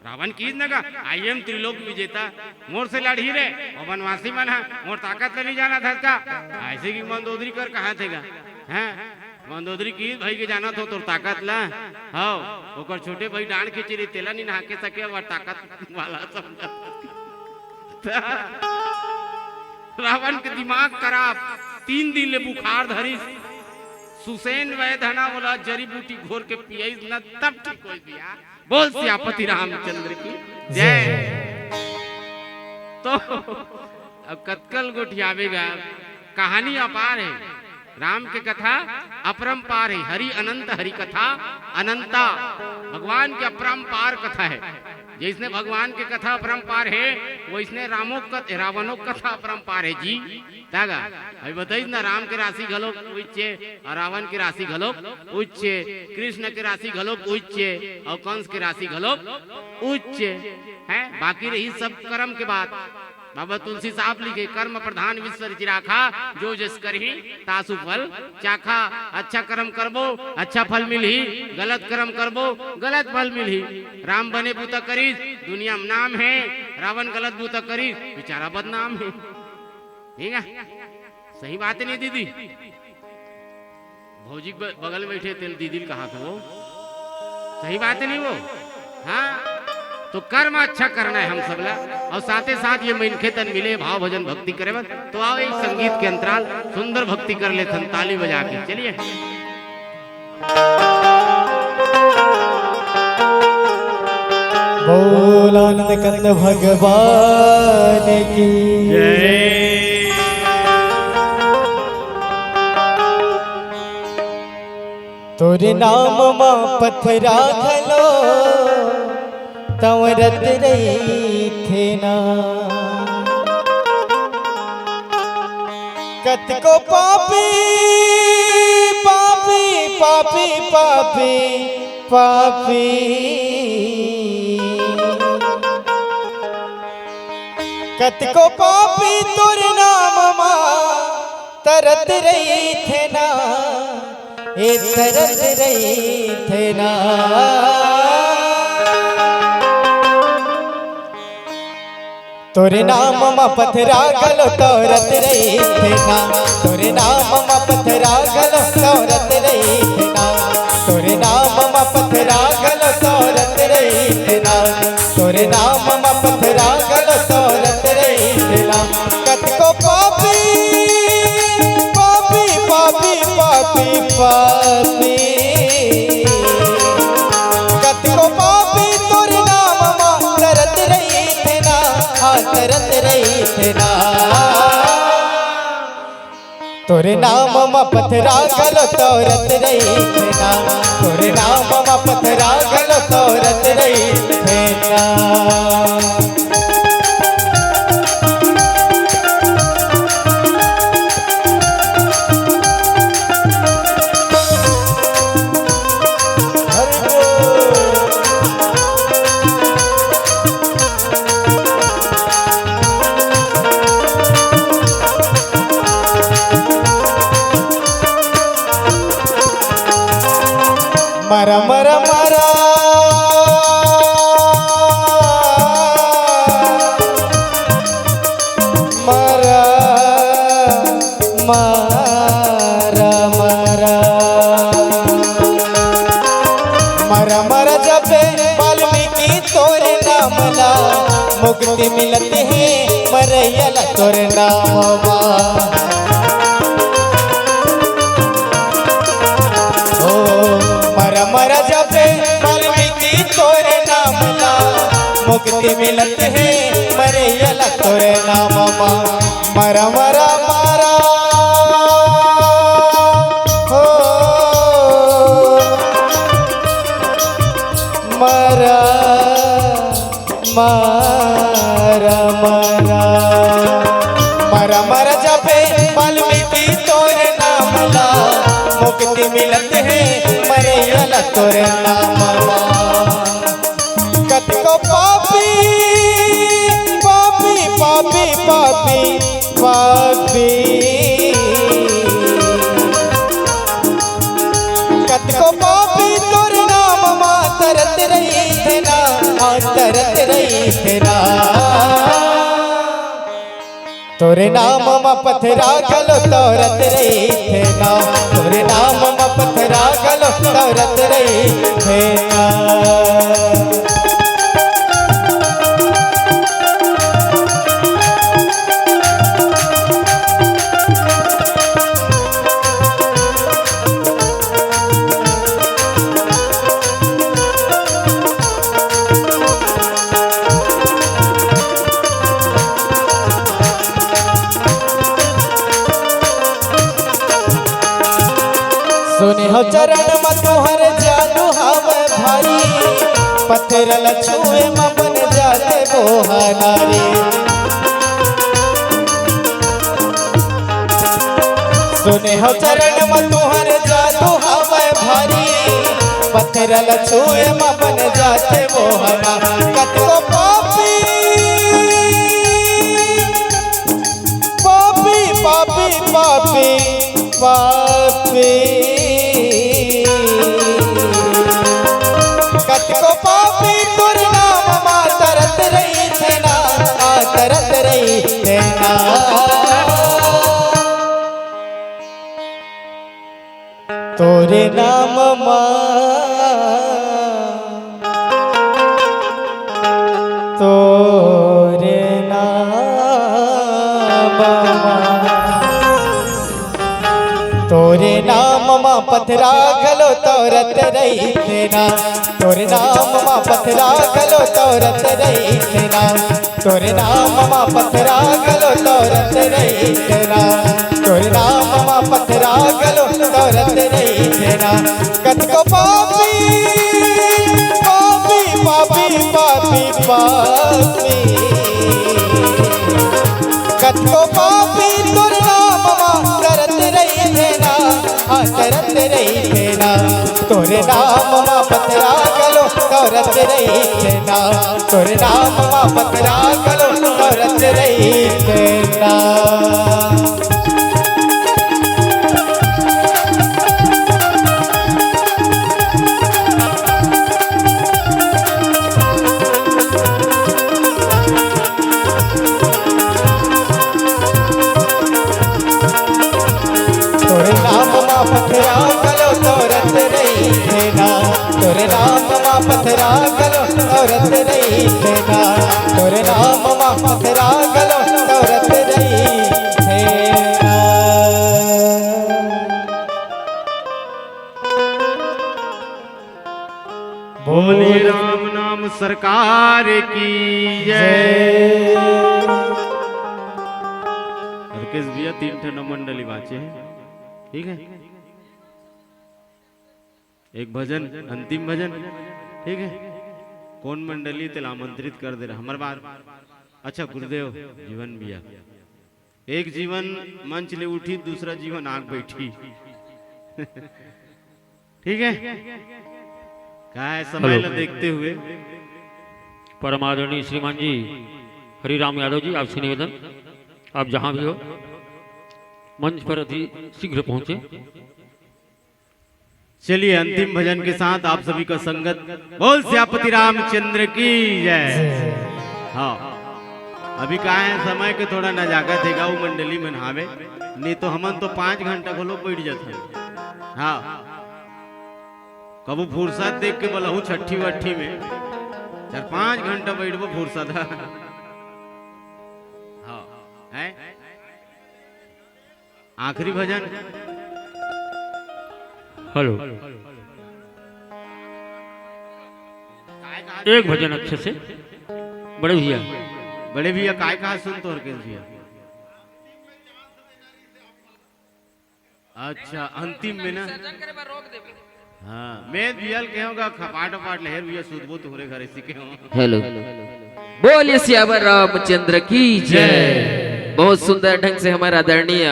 रावण की न का आई एम त्रिलोक विजेता मोर से लड़ी रे और बनवासी मन है मोर ताकत नहीं जाना था का ऐसे की मंदोदरी कर कहा थे हैं मंदोदरी की भाई के जाना तो तोर ताकत ला हां ओकर छोटे भाई डांड खींची रे तेला नहीं नहा के सके और ताकत वाला समझ रावण के दिमाग खराब 3 दिन ले बुखार धरी सुसेन वैधना बोला जड़ी बूटी घोर के पियई न तब ठीक हो गया बोल सियापति रामचंद्र की जय। तो अब कतकल गोठियावेगा कहानी अपार है राम के कथा अपरंपार है हरि अनंत हरि कथा अनंता भगवान की अपरंपार कथा है जिसने भगवान की कथा अपरंपार है वो इसने रावणों कथा अपरंपार है जी तागा अभी बताइए ना राम की राशि घलोक उच्चे और रावण की राशि घलोक उच्चे कृष्ण की राशि घलोक उच्चे और कंस की राशि घलोक उच्चे है बाकी रही सब कर्म के बाद बाबा तुलसी साहब लिखे कर्म प्रधान विश्व चिराखा जो जस करही तासु फल चाखा अच्छा कर्म करबो अच्छा फल मिलही गलत कर्म करबो गलत फल मिलही राम बने बूता करी दुनिया में नाम है रावण गलत बूता करी बेचारा बदनाम है ठीक है सही बात नहीं दीदी भौजी बगल में बैठे तेल दीदी कहा था वो सही बात नहीं वो हाँ तो कर्म अच्छा करना है हम सब ला और साथ ही साथ ये मिनखे तन मिले भाव भजन भक्ति करे बस तो आओ एक संगीत के अंतराल सुंदर भक्ति कर ले ताली बजा के चलिए बोल आनंद कंद भगवान की जय। तोरे नाम मां पथरा घलो तवरत रही थे ना कत को पापी पापी पापी पापी पापी कत को पापी तोर नाम मां तरत रही थे ना ए तरत रही थे ना तोरे नाम मा पथरा गलो तोरत रही थे ना तोरे नाम मा पथरा गलो तोरत रही थे ना तोरे नाम मा पथरा गलो तोरत रही थे ना तोरे नाम मा पथरा गलो तोरत रही ना तोरे नाम मा पथरा गलो तोरत रही ना मरा मरा मरा मरा मरा मरा मरा मरा जपे वाल्मीकि तोरे नाम ला मुक्ति मिलत है मरैया तोरे नाम मरा जपे वाल्मीकि तोरे नाम ला मुक्ति मिलत है मरैया तोरे नाम मरा मरा मरा हो मरा मरा मरा मरा मरा जपे वाल्मीकि तोरे नाम ला मुक्ति मिलत है मरैया तोरे नाम कतको पापी पापी पापी पापी पापी कतको पापी तोरे नाम मा तरत रही थे ना तरत रही थे ना तोरे नाम मा पथरा गलो तोरत रही थे ना तोरे नाम मा पथरा गलो तोरत रही थे ना सुने हो चरण में तुहर जादू हवे भारी पत्थर लछुए में बन जाते बोहनारी सुने हो चरण में तुहर जादू हवे भारी पत्थर लछुए में बन जाते बोहनारी कतको पापी पापी पापी पापी पापी कतको पापी तोरे नाम मा तरत रही थे ना तरत रही थे ना तोरे नाम मा तोरे नाम मा तोरे नाम मा पथरा गलो तोरत रही थे ना तोरे नाम मा पथरा गलो तोरत रही थे ना तोरे नाम मा पथरा गलो तोरत रही थे ना तोरे नाम मा पथरा गलो तोरत रही थे ना कतको पापी पापी पापी पापी पापी कतको पापी तोरे नाम मा तरत रही थे ना तरत रही थे ना तोरे नाम मा पथरा गलो तोरत रही थे ना तोरे नाम मा पथरा गलो तोरत रही थे ना तोरे नाम मा पथरा गलो तोरत रही थे ना तोरे नाम मा पथरा गलो तोरत रही थे ना तोरे नाम मा पथरा गलो तोरत रही थे ना बोले राम नाम सरकार की जय। हरकेश भैया 3 ठन मंडली बाचे हैं, ठीक है। एक भजन, अंतिम भजन, ठीक है। कौन मंडली तेल आमंत्रित कर दे रहा हमारे बात। अच्छा गुरुदेव जीवन भैया, एक जीवन मंच ले उठी, दूसरा जीवन आग बैठी। ठीक है, क्या है समय ल देखते हुए। परम आदरणीय श्रीमान जी हरिराम यादव जी, आपसे निवेदन आप जहां भी हो मंच पर अति शीघ्र पहुंचे। चलिए अंतिम भजन के साथ आप सभी का संगत बोल श्यापति रामचंद्र की जय। हाँ अभी कहा है समय के थोड़ा नजाकत है वो मंडली में नहावे, नहीं तो हमन तो 5 घंटा खोलो बैठ जाते हैं। हाँ कबू फुर्सत देख के बोलहू छठी वट्ठी में 4-5 घंटा बैठबो फुर्सत। हाँ है आखिरी भजन। हेलो, एक भजन अच्छे से बड़े भैया। बड़े भैया काय कहा सुन तो हरकेश भैया। अच्छा अंतिम में ना, हाँ मैं भैया कहूँगा खपाट पाट लहर भैया सुधबो तुम्हारे घर इसी के हूँ। हेलो, बोलिए सियावर रामचंद्र की जय। बहुत सुंदर ढंग से हमारा आदरणीय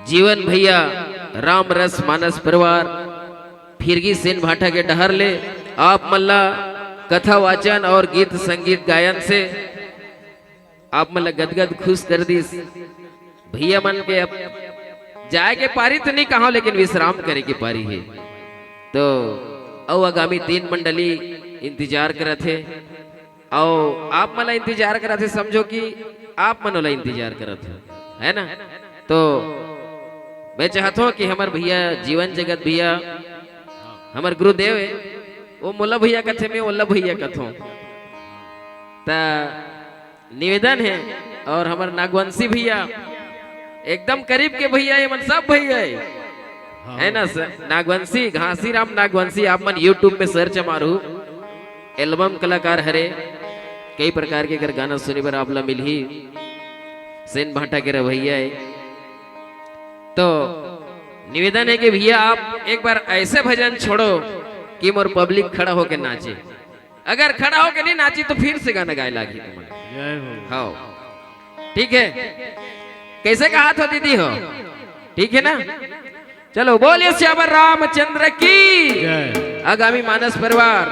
जीवन भैया राम रस मानस परिवार फिरगी सेन भाटा के डहर ले आप मल्ला कथा वाचन और गीत संगीत गायन से आप मल्ला गदगद खुश कर दी। भैया मन के अब जाए के पारी तो नहीं कहा, लेकिन विश्राम करे की पारी है। तो औ आगामी 3 मंडली इंतजार करत है और आप मला इंतजार करत है, समझो कि आप मनोला इंतजार करत है ना। तो मैं चाहता हूँ कि हमारे भैया जीवन जगत भैया हमारे गुरुदेव है, वो मुल्ला भैया कथे में मुल्ला भैया कथों ता निवेदन है। और हमारे नागवंशी भैया एकदम करीब के भैया है, मन सब भैया है ना सर। नागवंशी घासी राम नागवंशी आप मन यूट्यूब में सर्च मारू, एल्बम कलाकार हरे कई प्रकार के अगर गाना सुनी पर आप ला मिल ही सेन भाटा के रवैया है। तो निवेदन है कि भैया आप एक बार ऐसे भजन छोड़ो कि मोर पब्लिक खड़ा होके नाचे। अगर खड़ा होके नहीं नाची तो फिर से गाना गाए लागी तुम्हारे। हाँ ठीक है, कैसे कहा था दीदी हो, ठीक है ना। चलो बोलिए श्यावर रामचंद्र की। आगामी मानस परिवार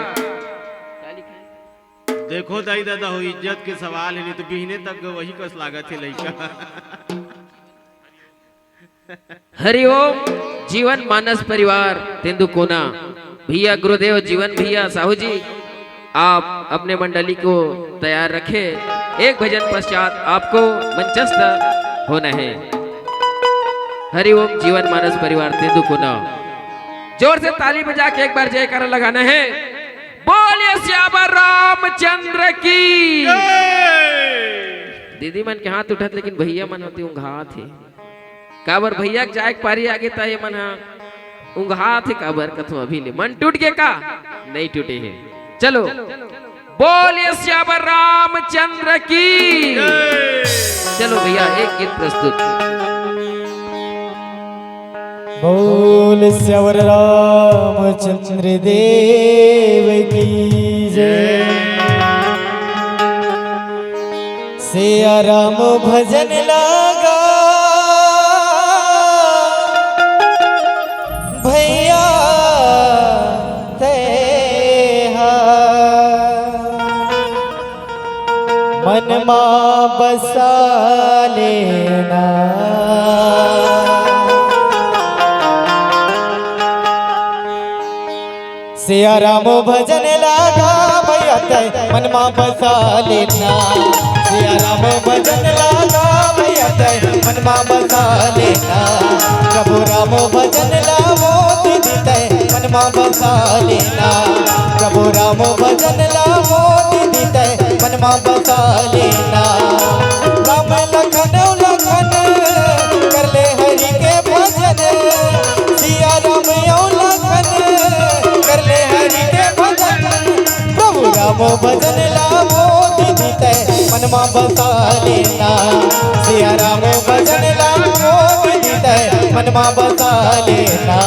देखो दाई दादा हो इज्जत के सवाल है, नहीं तो बिहने तक वही कस लागत है लड़का। हरिओम जीवन मानस परिवार तेंदुकोना भैया गुरुदेव जीवन भैया साहू जी आप अपने मंडली को तैयार रखे। एक भजन पश्चात आपको मंचस्थ होना है। हरिओम जीवन मानस परिवार तेंदुकोना, जोर से ताली बजा के एक बार जयकारा लगाना है। बोलिए श्यावर रामचंद्र की। दीदी मन के हाथ उठत, लेकिन भैया मन होती ऊँघा थे काबर भैया जाए पारी आगे ता ये मन ऊँघा थे काबर कथो अभी ले मन टूट के का नहीं टूटे हैं। चलो बोलिए श्यावर रामचंद्र की। चलो भैया एक गीत प्रस्तुत। बोल श्यावर रामचंद्र देव की जय। सिया राम भजन लगा भैया तेहा मन मां बसा लेना। सिया राम भजन लगा भैया ते मन मां बसा लेना। सिया राम भजन लगा भैया ते मन मां बसा लेना। प्रभु राम भजन लावो दीदी ते मन मां बसा लेना। प्रभु राम भजन लावो दीदी ते मन मां बसा लेना। राम लखन लखन कर ले हरि के भजन। सिया राम लखन कर ले हरि के भजन। प्रभु राम भजन लावो दीदी ते मन मां बसा लेना। सिया राम मनमा बसा लेना।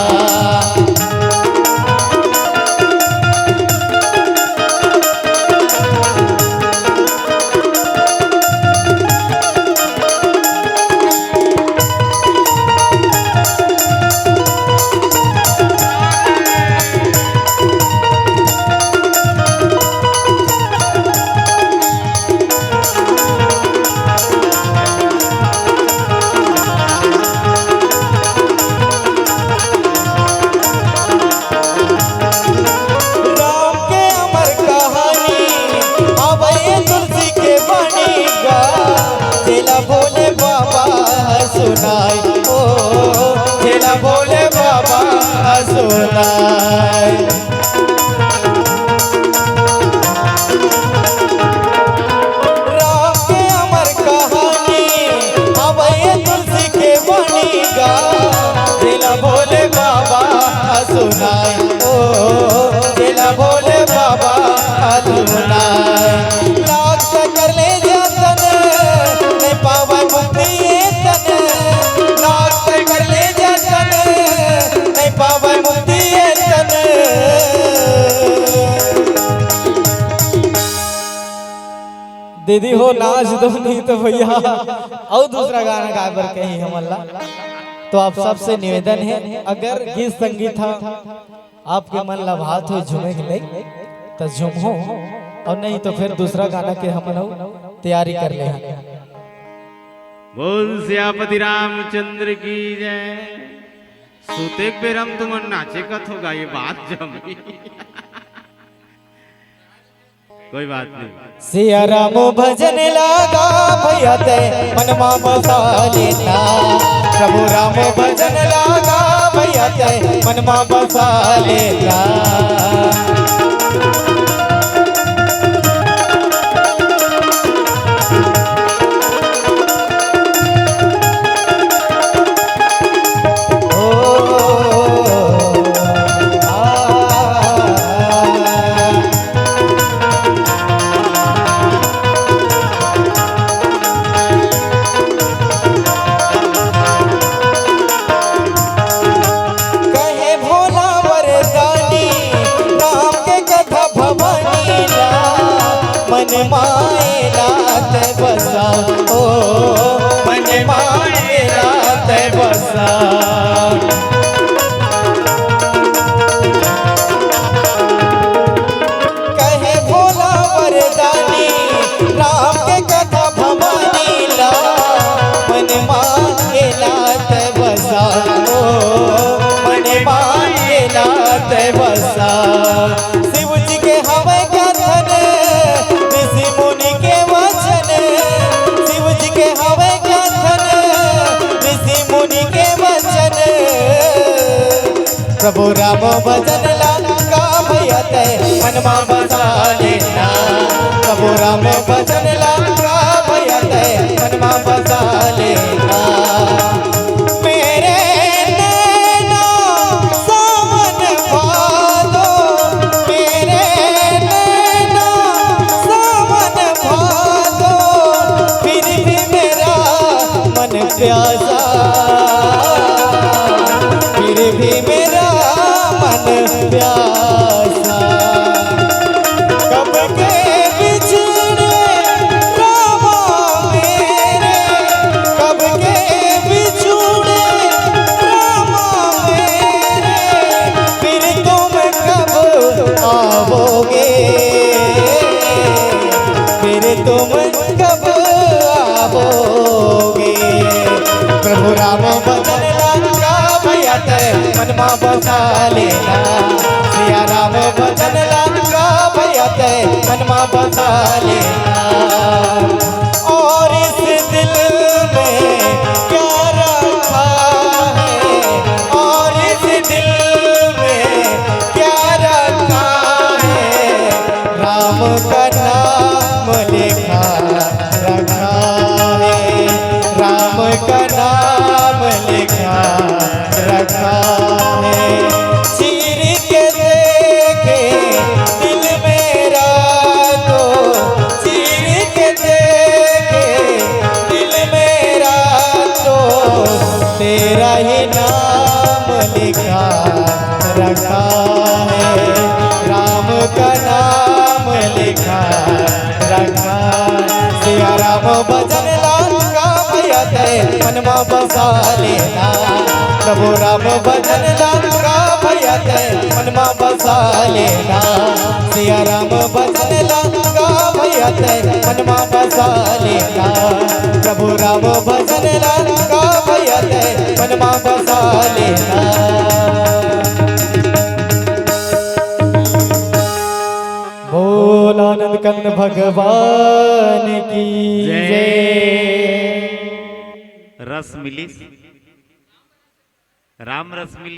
भोले बाबा सुनाए राम के अमर कहानी अब ये तुलसी के वाणी गा जिला भोले बाबा सुनाए जिला भोले बाबा सुनाए लाख कर ले जतन नहीं पावा मुक्ति तन लाख कर ले पावन मुक्ति तन। दीदी हो नाच दो नहीं तो भैया और दूसरा गाना गाए बर कहीं हमला। तो आप सबसे निवेदन है अगर गीत संगीत था आपके मन लभात हो झूमे के लिए तो झूमो और नहीं तो फिर दूसरा गाना के हम तैयारी कर ले। बोल सियापति रामचंद्र की जय। सूते बेरम तुमन नाचे कथ होगा ये बात जमी कोई बात नहीं। सिया राम भजन लगा भैया ते मनमा बसा लेना। प्रभु राम भजन लगा भैया ते मनमा बसा लेना। मन मायलात बसा ओ मन मायलात बसा। कहे भोला वरदानी राम के कथा भवानी ला मन मायलात बसा ओ मन मायलात बसा। शिव जी के हवे कथन ऋषि मुनि के वचन शिव जी के हवे कथन ऋषि मुनि के वचन। प्रभु राम भजन लगा भैया ते मनमा बसा लेना। प्रभु राम भजन लगा भैया ते मनमा बसा लेना। मेरे नैना सावन भादो मेरे नैना सावन भादो फिर भी मेरा मन प्यासा फिर भी मेरा मन प्यासा। कब के बिछड़े रामा मेरे कब के बिछड़े रामा मेरे फिर तुम कब आओगे फिर तुम कब आओगे। प्रभु राम भजन लगा भैया ते मनमा बसा लेना। सिया राम भजन लगा भैया ते मनमा बसा लेना। और इस दिल में क्या रखा है और इस दिल में क्या रखा है राम का नाम लिखा रखा है राम का नाम लिखा रखा है। चीर के देखे दिल मेरा तो चीर के लिखा रखा है, राम का नाम लिखा रखा। सिया राम भजन लाल का भैया ते मनमा बसा लेना, प्रभु राम भजन लाल का भैया ते मनमा बसा लेना। सिया राम भजन लाल का भैया ते मनमा बसा लेना, प्रभु राम भजन लाल का भैया ते मनमा बसा लेना। बोल आनंद कंद भगवान की जय। रस मिली, राम रस मिली।